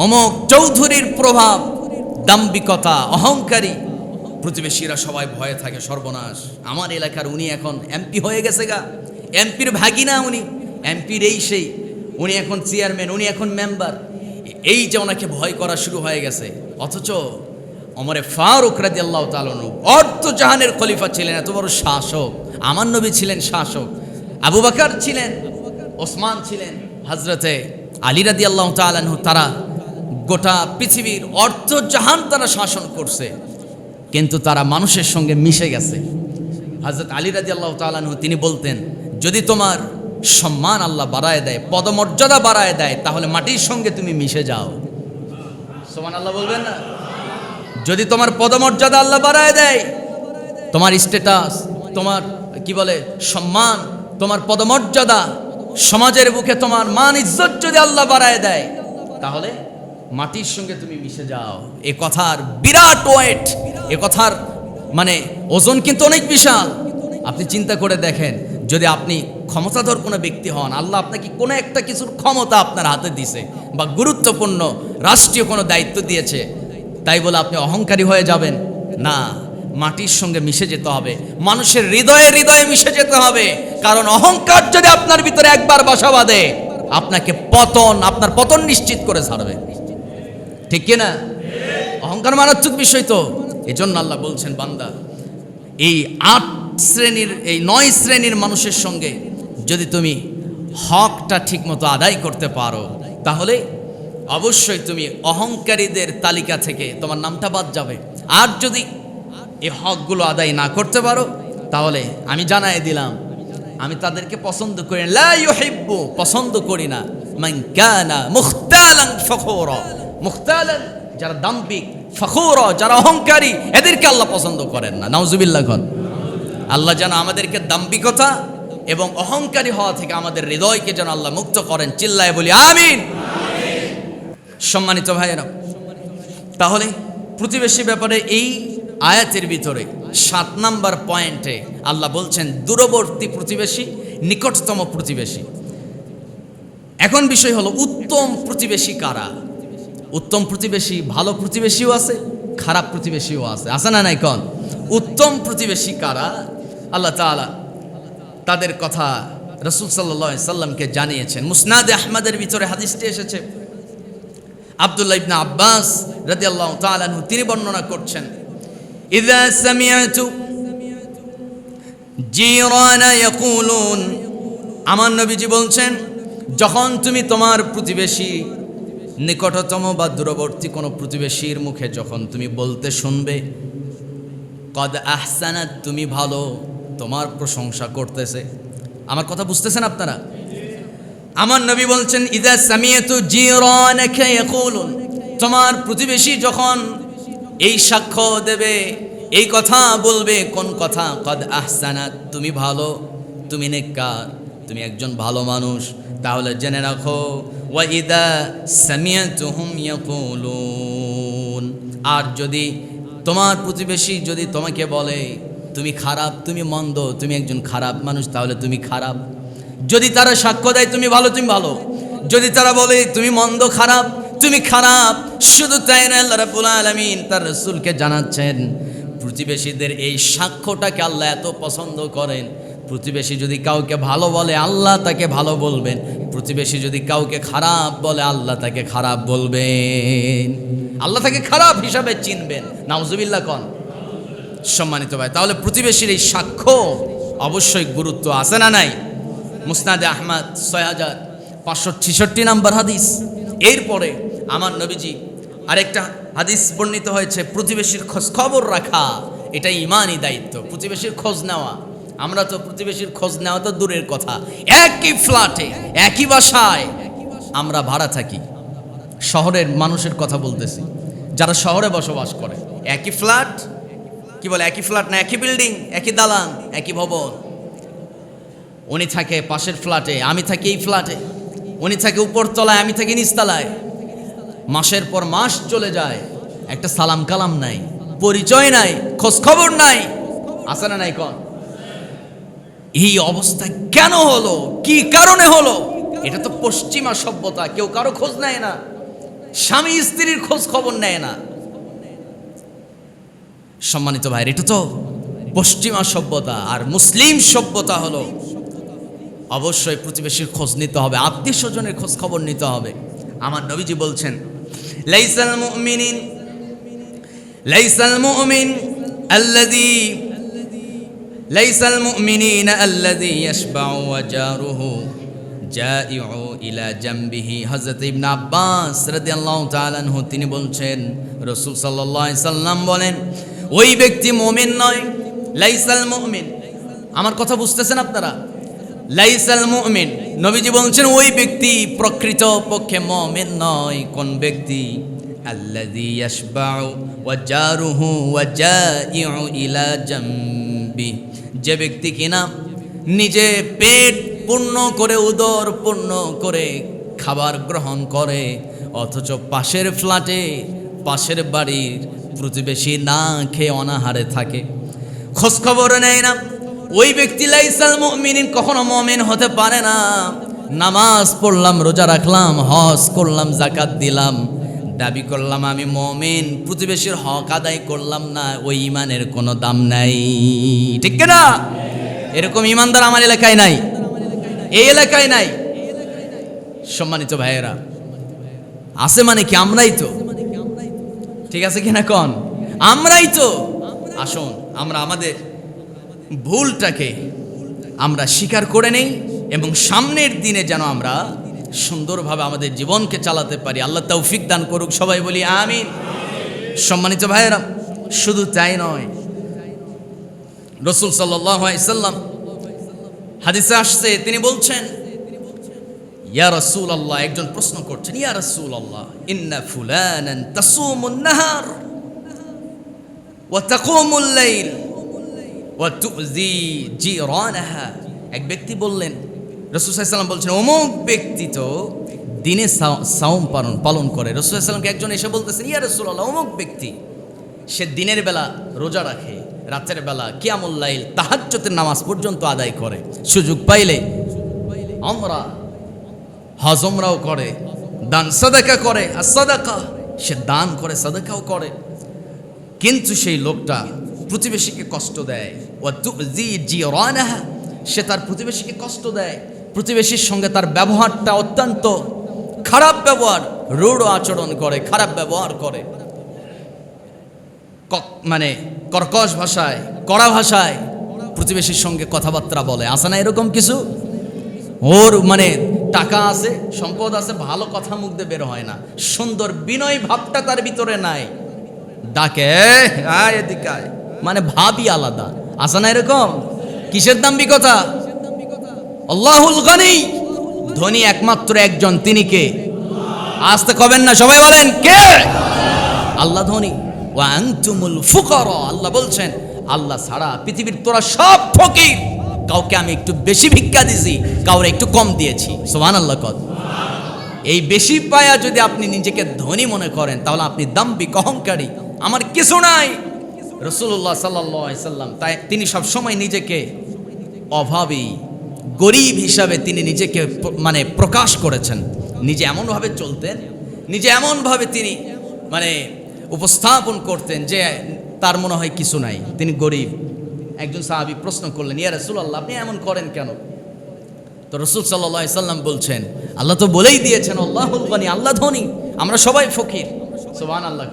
অমুক চৌধুরীর প্রভাব, দাম্ভিকতা, অহংকারী, প্রতিবেশীরা সবাই ভয়ে থাকে, সর্বনাশ, আমার এলাকার উনি এখন এমপি হয়ে গেছে গা, এমপির ভাগিনা উনি, এমপির এই সেই, উনি এখন চেয়ারম্যান, উনি এখন মেম্বার, এই যে ওনাকে ভয় করা শুরু হয়ে গেছে। অথচ ওমরে ফারুক রাদিয়াল্লাহু তাআলা আনহু অর্ধজাহানের খলিফা ছিলেন, এত বড় শাসক, আমার নবী ছিলেন শাসক, আবু বকর ছিলেন, ওসমান ছিলেন, হযরতে আলী রাদিয়াল্লাহু তাআলা আনহু, তারা গোটা পৃথিবীর অর্ধজাহান তারা শাসন করছে, কিন্তু তারা মানুষের সঙ্গে মিশে গেছে। হযরত আলী রাদিয়াল্লাহু তাআলা আনহু তিনি বলতেন, যদি তোমার সম্মান আল্লাহ বাড়ায় দেয়, পদমর্যাদা বাড়ায় দেয়, তাহলে মাটির সঙ্গে তুমি মিশে যাও। সুবহানাল্লাহ বলবেন না? যদি তোমার পদমর্যাদা আল্লাহ বাড়ায় দেয়, তোমার স্ট্যাটাস, তোমার কি বলে সম্মান, তোমার পদমর্যাদা, সমাজের বুকে তোমার মান ইজ্জত যদি আল্লাহ বাড়ায় দেয়, তাহলে মাটির সঙ্গে তুমি মিশে যাও। এ কথার বিরাট ওয়েট, এ কথার মানে ওজন কিন্তু অনেক বিশাল। আপনি চিন্তা করে দেখেন, যদি আপনি ক্ষমতাধর কোনো ব্যক্তি হন, আল্লাহ আপনাকে কোনো একটা কিছুর ক্ষমতা আপনার হাতে দিছে, বা গুরুত্বপূর্ণ রাষ্ট্রীয় কোনো দায়িত্ব দিয়েছে, তাই বলে আপনি অহংকারী হয়ে যাবেন না। মাটির সঙ্গে মিশে যেতে হবে, মানুষের হৃদয়ে হৃদয়ে মিশে যেতে হবে। কারণ অহংকার যদি আপনার ভিতরে একবার বাসা বাঁধে, আপনাকে আপনার পতন নিশ্চিত করে ছাড়বে। ঠিক কিনা? অহংকার মারাত্মক বিষয় তো। এজন্য আল্লাহ বলছেন, বান্দা, এই 9 শ্রেণীর মানুষের সঙ্গে যদি তুমি হকটা ঠিকমতো আদায় করতে পারো, তাহলে অবশ্যই তুমি অহংকারীদের তালিকা থেকে তোমার নামটা বাদ যাবে। আর যদি এই হকগুলো আদায় না করতে পারো, তাহলে আমি জানাই দিলাম, আমি তাদেরকে পছন্দ করি না। লা ইউহিব্বু, পছন্দ করি না, মান কানা মুখতালান ফখুরা, মুখতালান যারা দাম্ভিক, ফখুরা যারা অহংকারী, এদেরকে আল্লাহ পছন্দ করেন না। নাউজুবিল্লাহ। আল্লাহ যেন আমাদেরকে দাম্ভিকতা এবং অহংকারী হওয়া থেকে আমাদের হৃদয়কে যেন আল্লাহ মুক্ত করেন। চিল্লায় বলি আমিন। সম্মানিত ভাইয়েরা, তাহলে প্রতিবেশী ব্যাপারে এই আয়াতের ভিতরে 7 নাম্বার পয়েন্টে আল্লাহ বলছেন দূরবর্তী প্রতিবেশী, নিকটতম প্রতিবেশী। এখন বিষয় হলো উত্তম প্রতিবেশী কারা? উত্তম প্রতিবেশী, ভালো প্রতিবেশীও আছে, খারাপ প্রতিবেশীও আছে, আছে না নাই? কোন উত্তম প্রতিবেশী কারা? আল্লাহ তাআলা তাদের কথা রাসূল সাল্লাল্লাহু আলাইহি সাল্লামকে জানিয়েছেন। মুসনাদে আহমদের ভিতরে হাদিসটি এসেছে। আব্দুল্লাহ ইবনে আব্বাস রাদিয়াল্লাহু তাআলা আনহু তিনি বর্ণনা করছেন, ইযা সামিআতু জিরানা ইয়াকুলুন, আমার নবীজি বলছেন, যখন তুমি তোমার প্রতিবেশী, নিকটতম বা দূরবর্তী কোনো প্রতিবেশীর মুখে যখন তুমি বলতে শুনবে, কদ আহসানাত, তুমি ভালো, তোমার প্রশংসা করতেছে। আমার কথা বুঝতেছেন আপনারা? আমার নবী বলছেন, ইযা সামিআতু জিরানাকা ইয়াকুলুন, তোমার প্রতিবেশী যখন এই সাক্ষ্য দেবে, এই কথা বলবে, কোন কথা? কদ আহসানাত, তুমি ভালো, তুমি নেককার, তুমি একজন ভালো মানুষ, তাহলে জেনে রাখো, ওয়া ইযা সামিআতুহুম ইয়াকুলুন, আর যদি তোমার প্রতিবেশী যদি তোমাকে বলে তুমি খারাপ, তুমি মন্দ, তুমি একজন খারাপ মানুষ, তাহলে তুমি খারাপ। যদি তারা সাক্ষ্য দেয় তুমি ভালো, তুমি ভালো। যদি তারা বলে তুমি মন্দ, খারাপ, তুমি খারাপ। শুধু তাই না, আল্লাহ রাব্বুল আলামিন তার রাসূলকে জানাচ্ছেন, প্রতিবেশীদের এই সাক্ষ্যটাকে আল্লাহ এত পছন্দ করেন। প্রতিবেশী যদি কাউকে ভালো বলে, আল্লাহ তাকে ভালো বলবেন। প্রতিবেশী যদি কাউকে খারাপ বলে, আল্লাহ তাকে খারাপ বলবেন, আল্লাহ তাকে খারাপ হিসাবে চিনবেন। নাউজুবিল্লাহ। কোন সম্মানিত ভাই, তাহলে প্রতিবেশীর এই সাক্ষ্য অবশ্যই গুরুত্ব আছে না নাই? মুসনাদে আহমদ 6566 নাম্বার হাদিস। এরপরে আমার নবীজি আরেকটা হাদিস বর্ণিত হয়েছে, প্রতিবেশীর খোঁজ খবর রাখা এটা ঈমানি দায়িত্ব। প্রতিবেশীর খোঁজ নেওয়া, আমরা তো প্রতিবেশীর খোঁজ নেওয়া তো দূরের কথা, একই ফ্ল্যাটে একই বাসায় আমরা ভাড়া থাকি। শহরের মানুষের কথা বলতেছি, যারা শহরে বসবাস করে, একই ফ্ল্যাট, কি বলে একই ফ্ল্যাট না, একই বিল্ডিং, একই দালান, একই ভবন। উনি থাকে পাশের ফ্ল্যাটে, আমি থাকি এই ফ্ল্যাটে। উনি থাকে উপরতলায়, আমি থাকি নিচতলায়। মাসের পর মাস চলে যায়, একটা সালাম কালাম নাই, পরিচয় নাই, খোঁজ খবর নাই, আছে না নাই? কোন এই অবস্থা কেন হলো? কি কারণে হলো? এটা তো পশ্চিমা সভ্যতা। কেউ কারো খোঁজ নেয় না, স্বামী স্ত্রীর খোঁজ খবর নেয় না। সম্মানিত ভাই, এটা তো পশ্চিমা সভ্যতা। আর মুসলিম সভ্যতা হলো অবশ্যই প্রতিবেশীর খোঁজ নিতে হবে, আত্মীয় স্বজনের খোঁজ খবর নিতে হবে। আমার নবীজি বলছেন, লাইসাল মুমিনিনা আল্লাযী ইয়াশবাউ ওয়া জারুহু জাইউ ইলা জামবিহি। হযরত ইবনে আব্বাস রাদিয়াল্লাহু তাআলা আনহু তিনি বলছেন, রাসূল সাল্লাল্লাহু আলাইহি সাল্লাম বলেন, ওই ব্যক্তি মুমিন নয়। লাইসাল মুমিন, আমার কথা বুঝতেছেন আপনারা? লাইসাল মুমিন, নবীজি বলছেন ওই ব্যক্তি প্রকৃত পক্ষে মুমিন নয়। কোন ব্যক্তি? আল্লাযী ইয়াশবাউ ওয়া জারুহু ওয়া জাইউ ইলা জামবি, যে ব্যক্তি কিনা নিজে পেট পূর্ণ করে, উদর পূর্ণ করে খাবার গ্রহণ করে, অথচ পাশের ফ্ল্যাটে পাশের বাড়ির প্রতিবেশী না খেয়ে অনাহারে থাকে, খোঁজখবর নেয় না, ওই ব্যক্তি লাইসাল মুমিনিন, কখনো মুমিন হতে পারে না। নামাজ পড়লাম, রোজা রাখলাম, হজ করলাম, যাকাত দিলাম, দাবি করলাম আমি মুমিন, প্রতিবেশীর হক আদায় করলাম না, ওই ইমানের কোনো দাম নাই। ঠিক না? এরকম ইমানদার আমার এলাকায় নাই, এই এলাকায় নাই। সম্মানিত ভাইয়েরা, আছে মানে কি? আমরাই তো। ঠিক আছে কিনা কন? আমরাই তো। আসুন আমরা আমাদের ভুলটাকে আমরা স্বীকার করে নেই এবং সামনের দিনে যেন আমরা সুন্দরভাবে আমাদের জীবনকে চালাতে পারি। আল্লাহ তৌফিক দান করুক, সবাই বলি আমিন। সম্মানিত ভাইয়েরা, শুধু তাই নয়, রাসূল সাল্লাল্লাহু আলাইহি সাল্লাম হাদিসে আসছে, তিনি বলছেন, ইয়া রাসূলুল্লাহ, একজন প্রশ্ন করছেন, ইয়া রাসূলুল্লাহ, ইন্না ফুলানান তাসুমুন নাহার ওয়া তাকুমুল লাইল ওয়া তুযি জিরানাহা। এক ব্যক্তি বললেন, রাসূল সাল্লাল্লাহু আলাইহি সাল্লাম বলছেন, অমুক ব্যক্তি তো দিনে সাওম পালন করে। রাসূল সাল্লাল্লাহু আলাইহি সাল্লামকে একজন এসে বলতেছেন, ইয়া রাসূলুল্লাহ, অমুক ব্যক্তি সে দিনের বেলা রোজা রাখে, রাতের বেলা কিয়ামুল লাইল, তাহাজ্জুদের নামাজ পর্যন্ত আদায় করে, সুযোগ পাইলে আমরা হজ উমরাও করে, দান সাদাকা করে, আর সাদাকা সে দান করে, সাদাকাও করে, কিন্তু সেই লোকটা প্রতিবেশীকে কষ্ট দেয়। ওয়া তুযি জিরানাহা, সে তার প্রতিবেশীকে কষ্ট দেয়, প্রতিবেশীর সঙ্গে তার ব্যবহারটা অত্যন্ত খারাপ ব্যবহার, রূঢ় আচরণ করে, খারাপ ব্যবহার করে, মানে কর্কশ ভাষায়, কড়া ভাষায় প্রতিবেশীর সঙ্গে কথাবার্তা বলে। আছে না এরকম কিছু? ওর মানে টাকা আছে, সম্পদ আছে, ভালো কথা মুখ দিয়ে বের হয় না, সুন্দর বিনয় ভাবটা তার ভিতরে নাই, ডাকে আয় এদিকে আয়, মানে ভাবই আলাদা। আছে না এরকম? কিসের দাম্ভিকতা? আল্লাহুল গনি, ধনী একমাত্র একজন, তিনি কে? আসতে কবেন না, সবাই বলেন কে? আল্লাহ ধনী। ওয়া আনতুমুল ফুকারা, আল্লাহ বলছেন, আল্লাহ ছাড়া পৃথিবীর তোরা সব ফকির, কাউকে আমি একটু বেশি ভিক্ষা দিয়েছি, কাউরে একটু কম দিয়েছি। সুবহানাল্লাহ। কত এই বেশি পায়া যদি আপনি নিজেকে ধনী মনে করেন, তাহলে আপনি দাম্ভিক, অহংকারী, আমার কিছু নাই। রাসূলুল্লাহ সাল্লাল্লাহু আলাইহি সাল্লাম তাই তিনি সব সময় নিজেকে অভাবী, গরিব হিসাবে তিনি নিজেকে মানে প্রকাশ করেছেন। নিজে এমনভাবে চলতেন, নিজে এমনভাবে তিনি মানে উপস্থাপন করতেন যে তার মনে হয় কিছু নাই, তিনি গরিব। একজন সাহাবী প্রশ্ন করলেন, ইয়া রাসূলুল্লাহ, আপনি এমন করেন কেন? তো রাসূল সাল্লাল্লাহু আলাইহি সাল্লাম বলছেন, আল্লাহ তো বলেই দিয়েছেন আল্লাহুল গনি, আল্লাহ ধনী, আমরা সবাই ফকির। সুবহানাল্লাহ।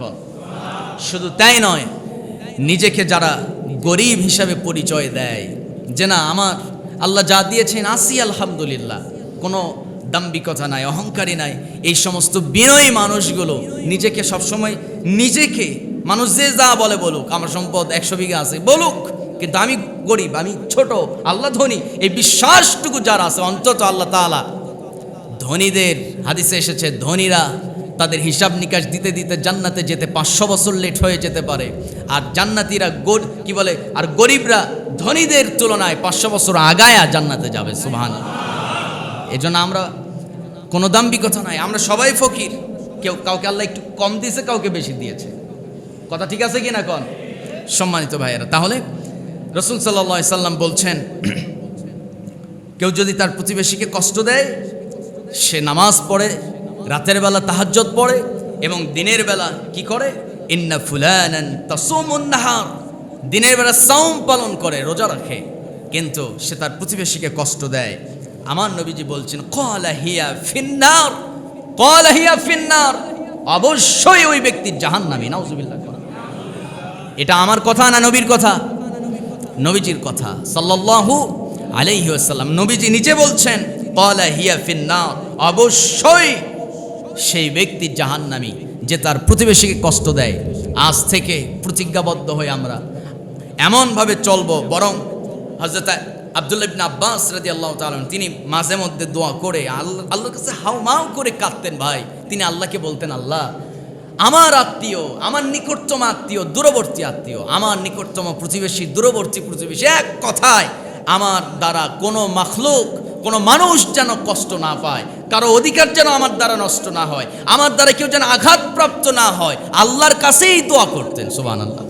শুধু তাই নয়, নিজেকে যারা গরিব হিসাবে পরিচয় দেয়, যে না আমার আল্লাহ যা দিয়েছেন আসি আলহামদুলিল্লাহ, কোনো দাম্ভিকতা নাই, অহংকারী নাই, এই সমস্ত বিনয়ী মানুষগুলো নিজেকে সবসময়, নিজেকে মানুষ যে যা বলে বলুক, আমার সম্পদ 100 বিঘা আছে বলুক, কিন্তু আমি গরিব, আমি ছোট, আল্লাহ ধনী, এই বিশ্বাসটুকু যার আছে, অন্তত আল্লাহ তাআলা ধনীদের, হাদিসে এসেছে, ধনীরা তাদের হিসাব নিকাশ দিতে দিতে জান্নাতে যেতে 500 বছর লেট হয়ে যেতে পারে, আর জান্নাতীরা কি বলে, আর গরিবরা ধনীদের তুলনায় 500 বছর আগায়া জান্নাতে যাবে। সুবহানাল্লাহ। এজন্য আমরা কোনো দাম্ভিকতা নাই, আমরা সবাই ফকির, কেউ কাউকে আল্লাহ একটু কম দিয়েছে, কাউকে বেশি দিয়েছে। কথা ঠিক আছে কি না কন? সম্মানিত ভাইয়েরা, তাহলে রাসূল সাল্লাল্লাহু আলাইহি সাল্লাম বলছেন, কেউ যদি তার প্রতিবেশীকে কষ্ট দেয়, সে নামাজ পড়ে, রাতের বেলা তাহাজ্জুদ পড়ে এবং দিনের বেলা কি করে, ইন্না ফুলানান তাসুমুন নাহার, দিনের বেলা সাওম পালন করে, রোজা রাখে, কিন্তু সে তার প্রতিবেশীকে কষ্ট দেয়, আমার নবীজি বলছেন, ক্বালা হিয়া ফিন্নার, ক্বালা হিয়া ফিন্নার, অবশ্যই ওই ব্যক্তি জাহান্নামী। নাউজুবিল্লাহ। এটা আমার কথা না নবীর কথা? নবীজির কথা সাল্লাল্লাহু আলাইহি ওয়াসাল্লাম। নবীজি নিজে বলছেন, ক্বালা হিয়া ফিন্নার, অবশ্যই সেই ব্যক্তি জাহান্নামী যে তার প্রতিবেশীকে কষ্ট দেয়। আজ থেকে প্রতিজ্ঞাবদ্ধ হয়ে আমরা এমনভাবে চলবো, বরং হযরত আব্দুল্লাহ ইবনে আব্বাস রাদিয়াল্লাহু তাআলা তিনি মাঝে মধ্যে দোয়া করে আল্লাহর কাছে হাউমাউ করে কাঁদতেন ভাই। তিনি আল্লাহকে বলতেন, আল্লাহ আমার আত্মীয়, আমার নিকটতম আত্মীয়, দূরবর্তী আত্মীয়, আমার নিকটতম প্রতিবেশী, দূরবর্তী প্রতিবেশী, এক কথায় আমার দ্বারা কোনো মাখলুক, কোনো মানুষ যেন কষ্ট না পায়, কারো অধিকার যেন আমার দ্বারা নষ্ট না হয়, আমার দ্বারা কেউ যেন আঘাতপ্রাপ্ত না হয়, আল্লাহর কাছেই দোয়া করতেন। সুবহানাল্লাহ।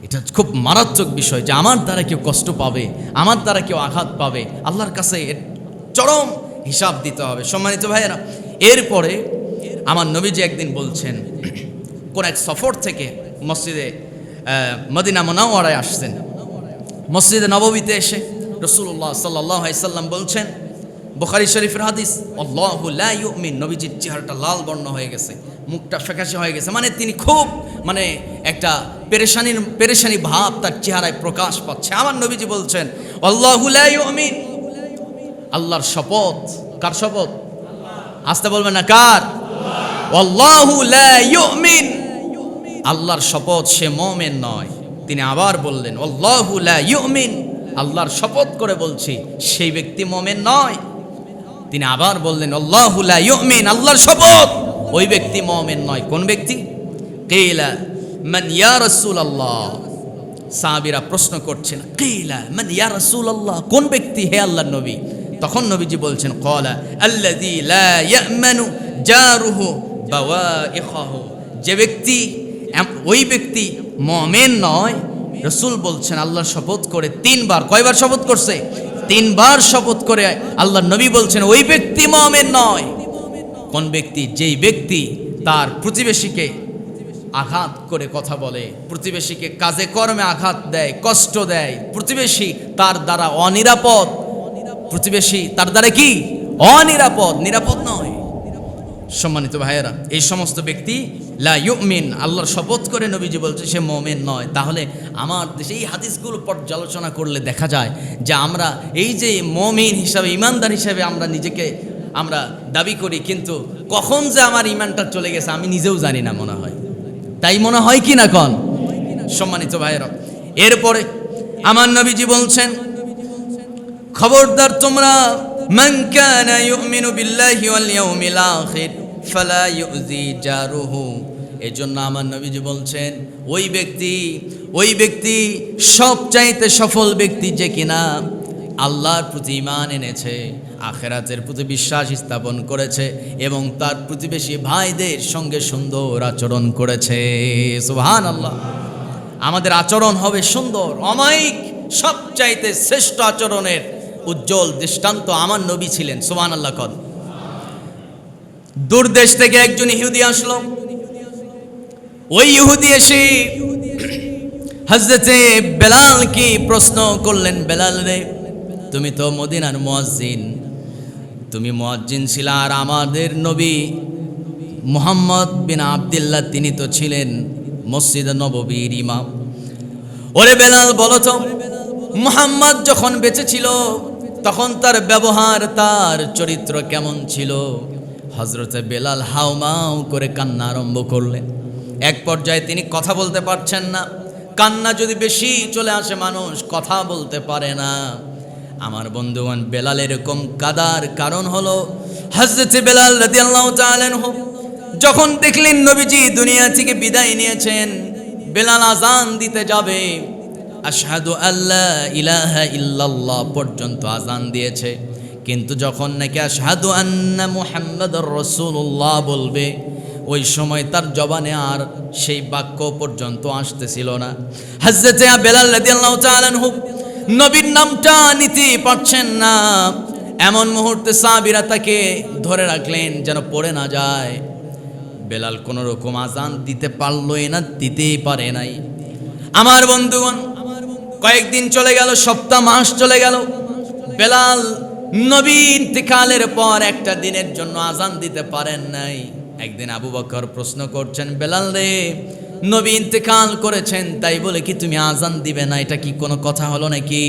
এটা খুব মারাত্মক বিষয় যে আমার দ্বারা কেউ কষ্ট পাবে, আমার দ্বারা কেউ আঘাত পাবে, আল্লাহর কাছে এর চরম হিসাব দিতে হবে। সম্মানিত ভাইয়েরা, এরপরে আমার নবীজি একদিন বলছেন, কোন এক সফর থেকে মসজিদে মদিনা মুনাওয়ারায় আসছেন। মসজিদে নববীতে এসে রাসূলুল্লাহ সাল্লাল্লাহু আলাইহি সাল্লাম বলছেন, বুখারী শরীফের হাদিস, আল্লাহু লা ইউমিন, নবীজির চেহারাটা লাল বর্ণ হয়ে গেছে, মুখটা ফ্যাকাশে হয়ে গেছে, মানে তিনি খুব একটা পেরেশানি ভাব তার চেহারায় প্রকাশ পাচ্ছে। আমার নবীজি বলছেন, আল্লাহু লা ইউমিন, আল্লাহর শপথ। কার শপথ? আসতে বলবেন না, কার? আল্লাহু লা ইউমিন, আল্লাহর শপথ, সে মুমিন নয়। তিনি আবার বললেন, আল্লাহু লা ইউমিন, আল্লাহর শপথ করে বলছি সেই ব্যক্তি মুমিন নয়। তিনি আবার বললেন, আল্লাহু লা ইউমিন, আল্লাহর শপথ, ওই ব্যক্তি মুমিন নয়। কোন ব্যক্তি? কিলা মান ইয়া রাসূলুল্লাহ, সাহাবীরা প্রশ্ন করছেন, কিলা মান ইয়া রাসূলুল্লাহ, কোন ব্যক্তি হে আল্লাহর নবী? তখন নবীজি বলছেন, ক্বালা আল্লাযী লা ইয়ামানু জারুহু বাওয়াইখাহু, যে ব্যক্তি, ওই ব্যক্তি মুমিন নয়। রাসূল বলছেন আল্লাহর শপথ করে তিনবার। কয়বার শপথ করছে? তিনবার শপথ করে আল্লাহর নবী বলছেন ওই ব্যক্তি মুমিন নয়। কোন ব্যক্তি? যেই ব্যক্তি তার প্রতিবেশীকে আঘাত করে কথা বলে, প্রতিবেশীকে কাজে কর্মে আঘাত দেয়, কষ্ট দেয়, প্রতিবেশী তার দ্বারা অনিরাপদ, প্রতিবেশী তার দ্বারা কি? অনিরাপদ, নিরাপদ নয়। সম্মানিত ভাইয়েরা, এই সমস্ত ব্যক্তি লা ইউমিন, আল্লাহর শপথ করে নবীজি বলছে সে মুমিন নয়। তাহলে আমার দেশে এই হাদিসগুলো পর্যালোচনা করলে দেখা যায় যে আমরা এই যে মুমিন হিসাবে, ইমানদার হিসাবে আমরা নিজেকে দাবি করি, কিন্তু কখন যে আমার ইমানটা চলে গেছে আমি নিজেও জানি না, মনে হয়। তাই মনে হয় কি না কোন? সম্মানিত ভাইয়েরা, এরপরে আমার নবীজি বলছেন, খবরদার তোমরা, মান কানা ইউমিনু বিল্লাহি ওয়াল ইয়াউমিল আখির ফালা ইউজি জারুহু। এজন্য আমার নবীজি বলছেন ওই ব্যক্তি সবচাইতে সফল ব্যক্তি যে কিনা আল্লাহর প্রতি ঈমান এনেছে, আখিরাতের প্রতি বিশ্বাস স্থাপন করেছে এবং তার প্রতিবেশী ভাইদের সঙ্গে সুন্দর আচরণ করেছে। সুবহানাল্লাহ। আমাদের আচরণ হবে সুন্দর, অমায়িক। সবচাইতে শ্রেষ্ঠ আচরণের উজ্জ্বল দৃষ্টান্ত আমার নবী ছিলেন। সুবহানাল্লাহ। কদ দূর দেশ থেকে একজন ইহুদি আসলো। ওই ইহুদি এসে হযরতে বেলালকে প্রশ্ন করলেন, বেলাল রে, তুমি তো মদিনার মুয়াজ্জিন, তুমি মুয়াজ্জিন ছিল, আর আমাদের নবী মুহাম্মদ বিন আব্দুল্লাহ তিনি তো ছিলেন মসজিদে নববীর ইমাম। ওরে বেলাল, বলো তো, মুহাম্মদ যখন বেঁচে ছিল তখন তার ব্যবহার, তার চরিত্র কেমন ছিল? হযরতে বেলাল হাউমাউ করে কান্না আরম্ভ করলেন। এক পর্যায়ে তিনি কথা বলতে পারছেন না। কান্না যদি বেশি চলে আসে, মানুষ কথা বলতে পারে না। আমার বন্ধুগণ, বেলাল এরকম কাদার কারণ হলো, হযরতে বেলাল রাদিয়াল্লাহু তাআলা আনহু যখন দেখলেন নবীজি দুনিয়া থেকে বিদায় নিয়েছেন, বেলাল আযান দিতে যাবে, আশহাদু আল্লা ইলাহা ইল্লাল্লাহ পর্যন্ত আযান দিয়েছে, কিন্তু যখন নাকি আশহাদু আন্না মুহাম্মাদুর রাসূলুল্লাহ বলবে, ওই সময় তার জবানে আর সেই বাক্য পর্যন্ত আসতেছিল না। হযরতে বেলাল রাদিয়াল্লাহু তাআলা আনহু নবীর নামটা নিতে পারছেন না। এমন মুহূর্তে সাহাবীরা তাকে ধরে রাখলেন যেন পড়ে না যায়। বেলাল কোনো রকম আযান দিতে পারলই না, দিতেই পারে নাই। আমার বন্ধুগণ, কয়েকদিন চলে গেল, সপ্তাহ মাস চলে গেল। বেলাল নবী ইন্তেকালের পর একটা দিনের জন্য আযান দিতে পারেন নাই। একদিন আবু বকর প্রশ্ন করছেন, বেলাল রে, নবী ইন্তেকাল করেছেন, তাই বলে কি তুমি আযান দিবে না? এটা কি কোনো কথা হলো নাকি?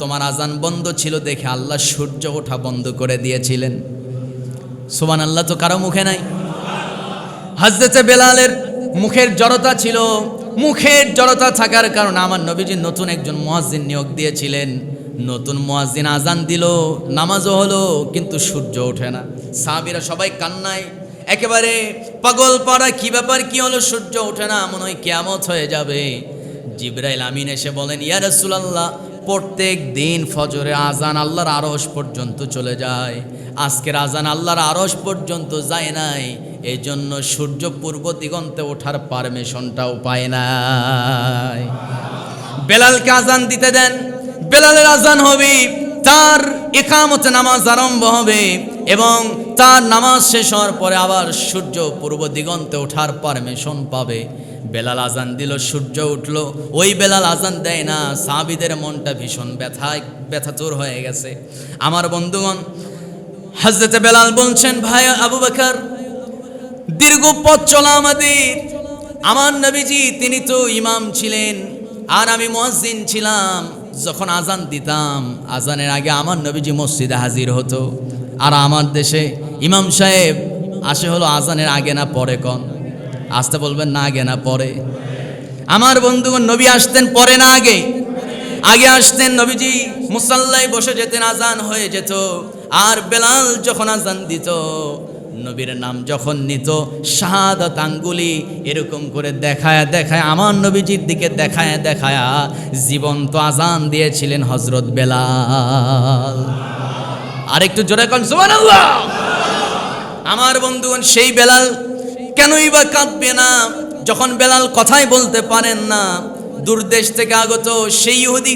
তোমার আযান বন্ধ ছিল দেখে আল্লাহ সূর্য ওঠা বন্ধ করে দিয়েছিলেন। সুবহানাল্লাহ তো কারো মুখে নাই। হযরতে বেলালের মুখের জড়তা ছিল, মুখের জড়তা থাকার কারণে আমার নবীজি নতুন একজন মুয়াজ্জিন নিয়োগ দিয়েছিলেন। নতুন মুয়াজ্জিন আজান দিল, নামাজও হলো, কিন্তু সূর্য ওঠে না। সাহাবীরা সবাই কান্নায় একেবারে পাগল পাড়া, কি ব্যাপার, কি হলো, সূর্য ওঠে না, মনে হয় কিয়ামত হয়ে যাবে। জিবরাইল আমিন এসে বলেন, ইয়া রাসূলুল্লাহ, প্রত্যেক দিন ফজরে আজান আল্লাহর আরশ পর্যন্ত চলে যায়, আজকের আজান আল্লাহর আরশ পর্যন্ত যায় নাই, এই জন্য সূর্য পূর্ব দিগন্তে ওঠার পারমিশনটাও পায় নাই। বেলালকে আজান দিতে দেন, বেলালের আজান হবে, তার ইকামতে নামাজ আরম্ভ হবে এবং তার নামাজ শেষ হওয়ার পরে আবার সূর্য পূর্ব দিগন্তে ওঠার পারমিশন পাবে। বেলাল আজান দিল, সূর্য উঠল, ওই বেলাল আজান দেয় না। সাহাবীদের মনটা ভীষণ ব্যথাতুর হয়ে গেছে। আমার বন্ধুগণ, হযরতে বেলাল বলছেন, ভাই আবু বকর, দীর্ঘ পথ চলা আমাদের, আমার নবীজি তিনি তো ইমাম ছিলেন আর আমি মুয়াজ্জিন ছিলাম। যখন আজান দিতাম, আজানের আগে আমার নবীজি মসজিদে হাজির হতো, আর আমার দেশে ইমাম সাহেব আসে হলো আজানের আগে না পরে, কোন আসতে বলবেন, না আগে না পরে? আমার বন্ধুগণ, নবী আসতেন পরে না আগে? আগে আসতেন। নবীজি মুসাল্লায় বসে যেতেন, আজান হয়ে যেত, আর বেলাল যখন আজান দিত, নবীর নাম যখন নিত, শাহাদাত আঙ্গুলি এরকম করে দেখায় দেখায় আমার নবীজির দিকে দেখায় দেখায় জীবন্ত আজান দিয়েছিলেন হযরত বেলাল। আর একটু জোরে কোন সুবহানাল্লাহ। আমার বন্ধুগণ, সেই বেলাল কেনই বা কাঁদবে না যখন বেলাল কথাই বলতে পারেন না? দূরদেশ থেকে আগত সেই ইহুদি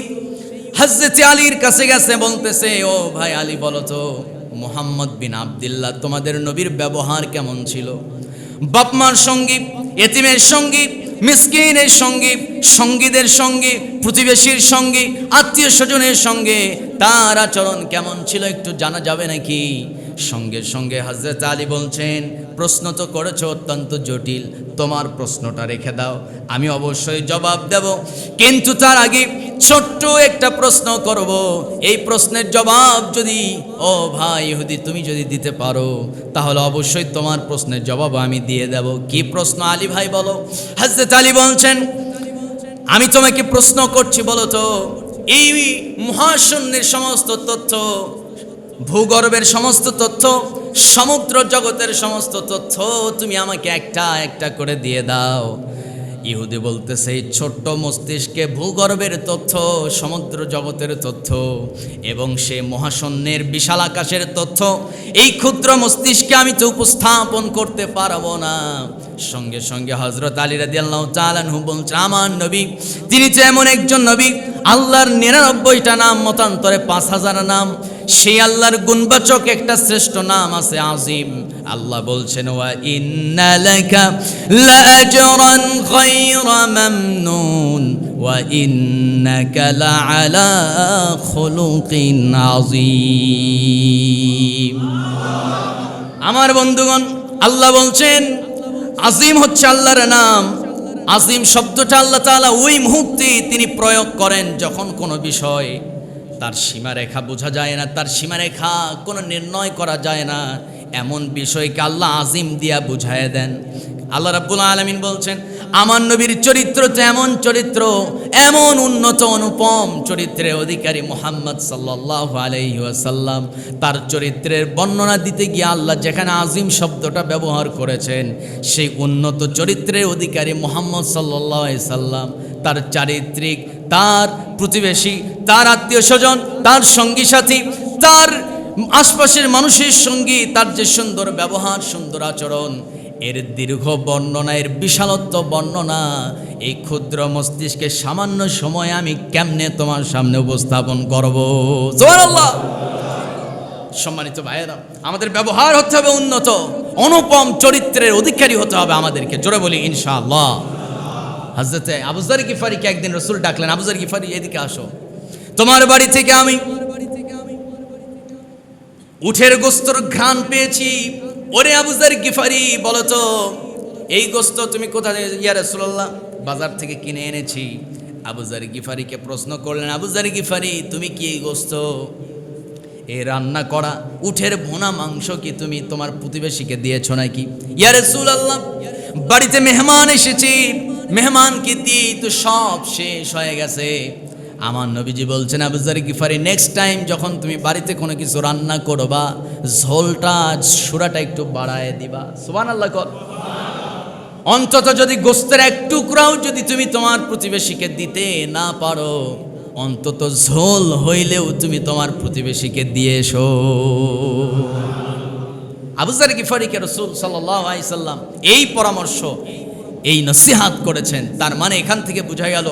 হযরত আলীর কাছে গেছে, বলতেছে, ও ভাই আলী, বলো তো মুহাম্মদ বিন আব্দুল্লাহ তোমাদের নবীর ব্যবহার কেমন ছিল? বাপমার সঙ্গী, এতিমের সঙ্গী, মিসকিনের সঙ্গী, সঙ্গীদের সঙ্গে, প্রতিবেশীর সঙ্গে, আত্মীয় স্বজনের সঙ্গে তার আচরণ কেমন ছিল একটু জানা যাবে নাকি? সঙ্গে সঙ্গে হযরত আলী বলছেন, প্রশ্ন তো করেছো অত্যন্ত জটিল, তোমার প্রশ্নটা রেখে দাও, আমি অবশ্যই জবাব দেব, কিন্তু তার আগে ছোট্ট একটা প্রশ্ন করব। এই প্রশ্নের জবাব যদি, ও ভাই ইহুদি, তুমি যদি দিতে পারো, তাহলে অবশ্যই তোমার প্রশ্নের জবাব আমি দিয়ে দেব। কি প্রশ্ন আলী ভাই, বলো? হযরত আলী বলছেন, আমি তোমাকে প্রশ্ন করছি, বলো তো এই মহাশূন্যের সমস্ত তথ্য, ভূগর্ভের সমস্ত তথ্য, সমুদ্র জগতের সমস্ত তথ্য তুমি আমাকে একটা একটা করে দিয়ে দাও। ইহুদি বলতেছে, এই ছোট্ট মস্তিষ্কে ভূগর্ভের তথ্য, সমুদ্র জগতের তথ্য এবং সে মহাশূন্যের বিশাল আকাশের তথ্য, এই ক্ষুদ্র মস্তিষ্কে আমি তো উপস্থাপন করতে পারবো না। সঙ্গে সঙ্গে হযরত আলী রাদিয়াল্লাহু তাআলা আনহু বলছেন, আমার নবী তিনি তো এমন একজন নবী, আল্লাহর 99টা নাম মতান্তরে 5000 নাম, সেই আল্লাহর গুণবাচক একটা শ্রেষ্ঠ নাম আছে আজিম। আল্লাহ বলছেন, ওয়া ইন্না লাকা লাআজরান গায়রা মামনুন ওয়া ইন্নাকা লাআলা খুলুকিন আযীম। আমার বন্ধুগণ, আল্লাহ বলছেন আজিম হচ্ছে আল্লাহর নাম। আজিম শব্দটা আল্লাহ তাআলা ওই মুহূর্তে তিনি প্রয়োগ করেন যখন কোনো বিষয় তার সীমারেখা বোঝা যায় না, তার সীমারেখা কোনো নির্ণয় করা যায় না, এমন বিষয়কে আল্লাহ আজিম দিয়া বুঝায় দেন। আল্লাহ রাব্বুল আলামিন বলছেন, আমার নবীর চরিত্র তো এমন চরিত্র, এমন উন্নত অনুপম চরিত্রের অধিকারী মুহাম্মদ সাল্লাল্লাহু আলাইহি ওয়াসাল্লাম, তার চরিত্রের বর্ণনা দিতে গিয়ে আল্লাহ যেখানে আজিম শব্দটা ব্যবহার করেছেন, সেই উন্নত চরিত্রের অধিকারী মুহাম্মদ সাল্লাল্লাহু আলাইহি সাল্লাম, তার চারিত্রিক, তার প্রতিবেশী, তার আত্মীয় স্বজন, তার সঙ্গী সাথী, তার আশপাশের মানুষের সঙ্গে তার যে সুন্দর ব্যবহার, সুন্দর আচরণ, এর দীর্ঘ বর্ণনা, এর বিশালত্ব বর্ণনা এই ক্ষুদ্র মস্তিষ্কে সামান্য সময় আমি কেমনে তোমার সামনে উপস্থাপন করব? সুবহানাল্লাহ। সম্মানিত ভাইয়েরা, আমাদের ব্যবহার হতে হবে উন্নত, অনুপম চরিত্রের অধিকারী হতে হবে আমাদেরকে। জোরে বলি ইনশাআল্লাহ। হযরতে আবু যর গিফারিকে একদিন রাসূল ডাকলেন, আবু যর গিফারি এদিকে আসো, তোমার বাড়ি থেকে আমি উটের গোশতের ঘ্রাণ পেয়েছি। ওরে আবু যর গিফারি, বলো তো এই গোশত তুমি কোথা থেকে? ইয়া রাসূলুল্লাহ, বাজার থেকে কিনে এনেছি। আবু যর গিফারিকে প্রশ্ন করলেন, আবু যর গিফারি, তুমি কি এই গোশত, এই রান্না করা উটের ভুনা মাংস কি তুমি তোমার প্রতিবেশীকে দিয়েছো নাকি? ইয়া রাসূলুল্লাহ, বাড়িতে মেহমান এসেছি, মেহমানকে দিয়ে তো সব শেষ হয়ে গেছে। আমার নবীজি বলছেন, আবু যার গিফারি, নেক্সট টাইম যখন তুমি বাড়িতে কোনো কিছু রান্না করবা, ঝোলটা সুরাটা একটু বাড়ায় দিবা। সুবহানাল্লাহ কর। অন্তত যদি গোস্তের এক টুকরাও যদি তুমি তোমার প্রতিবেশীকে দিতে না পারো, অন্তত ঝোল হইলেও তুমি তোমার প্রতিবেশীকে দিয়ে এসো। আবু যার গিফারিকে রাসূল সাল্লাল্লাহু আলাইহি সাল্লাম এই পরামর্শ, এই নসিহাত করেছেন। তার মানে এখান থেকে বোঝা গেল,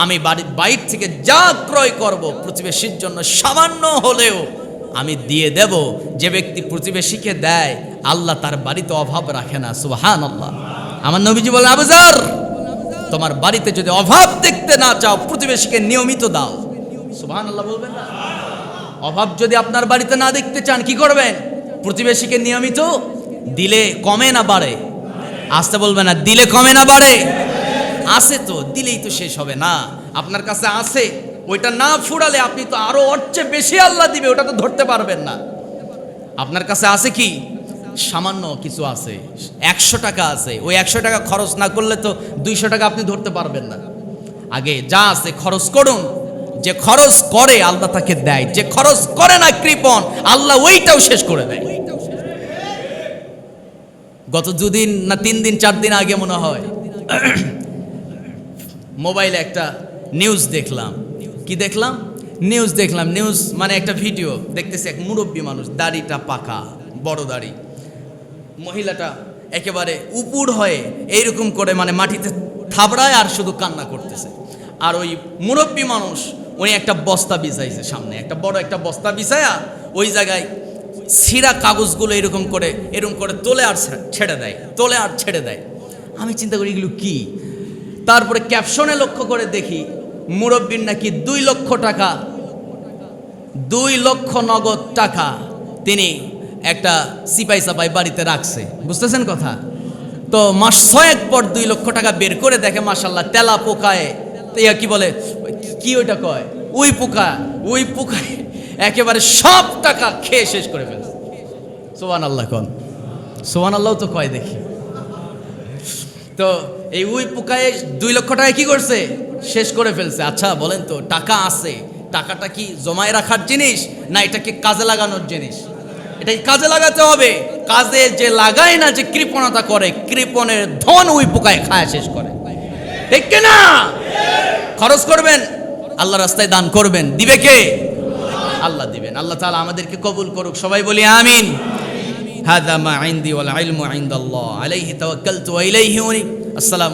আমি বাইরে থেকে যা ক্রয় করব প্রতিবেশীর জন্য সামান্য হলেও আমি দিয়ে দেব। যে ব্যক্তি প্রতিবেশীকে দেয়, আল্লাহ তার বাড়িতে অভাব রাখে না। সুবহানাল্লাহ। আমার নবীজি বলেন, আবু যার, তোমার বাড়িতে যদি অভাব দেখতে না চাও, প্রতিবেশীকে নিয়মিত দাও। সুবহানাল্লাহ বলবেন না? অভাব যদি আপনার বাড়িতে না দেখতে চান, কি করবেন? প্রতিবেশীকে নিয়মিত দিলে কমে না বাড়ে? আসতে বলবে না, দিলে কমে না বাড়ে? আছে তো, দিলেই তো শেষ হবে না। আপনার কাছে আছে, ওইটা না ফুরালে আপনি তো আরো ওর চেয়ে বেশি আল্লাহ দিবে, ওটা তো ধরতে পারবেন না। আপনার কাছে আছে কি? সামান্য কিছু আছে, 100 টাকা আছে। ওই 100 টাকা খরচ না করলে তো 200 টাকা আপনি ধরতে পারবেন না। আগে যা আছে খরচ করুন। যে খরচ করে আল্লাহ তাকে দেয়, যে খরচ করে না কৃপণ, আল্লাহ ওইটাও শেষ করে দেয়। গত 2 দিন না 3 দিন 4 দিন আগে মনে হয় মোবাইলে একটা নিউজ দেখলাম। কি দেখলাম? নিউজ মানে একটা ভিডিও দেখতেছি। এক মুরব্বী মানুষ, দাড়িটা পাকা, বড় দাড়ি, মহিলাটা একেবারে উপুড় হয়ে এইরকম করে মানে মাটিতে থাবড়ায় আর শুধু কান্না করতেছে। আর ওই মুরব্বী মানুষ উনি একটা বস্তা বিছাইছে, সামনে একটা বড় একটা বস্তা বিছায়া ওই জায়গায় ছিঁড়া কাগজগুলো এরকম করে তোলে আর ছেড়ে দেয়, তোলে আর ছেড়ে দেয়। আমি চিন্তা করি এগুলো কি? তারপরে ক্যাপশনে লক্ষ্য করে দেখি, মুরব্বীর নাকি 2 লক্ষ টাকা, 2 লক্ষ নগদ টাকা তিনি একটা সিপাই সাপাই বাড়িতে রাখছে। বুঝতেছেন কথা? তো মাস 6 পর 2 লক্ষ টাকা বের করে দেখে, মাশাল্লাহ, তেলা পোকায়, কি বলে, কি ওইটা কয়, ওই পোকায় একেবারে সব টাকা খেয়ে শেষ করে ফেলছে। সুবহানাল্লাহ কোন? সুবহানাল্লাহ তো কয় দেখি। তো এই ওই পোকায় 2 লক্ষ টাকা কি করছে? শেষ করে ফেলছে। আচ্ছা বলেন তো, টাকা আছে, টাকাটা কি জমায় রাখার জিনিস না এটা কি কাজে লাগানোর জিনিস? এটাই কাজে লাগাতে হবে। কাজে যে লাগায় না, যে কৃপণতা করে, কৃপণের ধন ওই পোকায় খায় শেষ করে। ঠিক কিনা? খরচ করবেন, আল্লাহ রাস্তায় দান করবেন, দিবে কে? আল্লাহ দিবেন। আল্লাহ তাআলা আমাদেরকে কবুল করুক। সবাই বলি আমিন। হাযা মা ইনদি ওয়াল ইলমু ইনদাল্লাহ আলাইহি তাওয়াক্কালতু ওয়া ইলাইহি উনীব। আসসালামু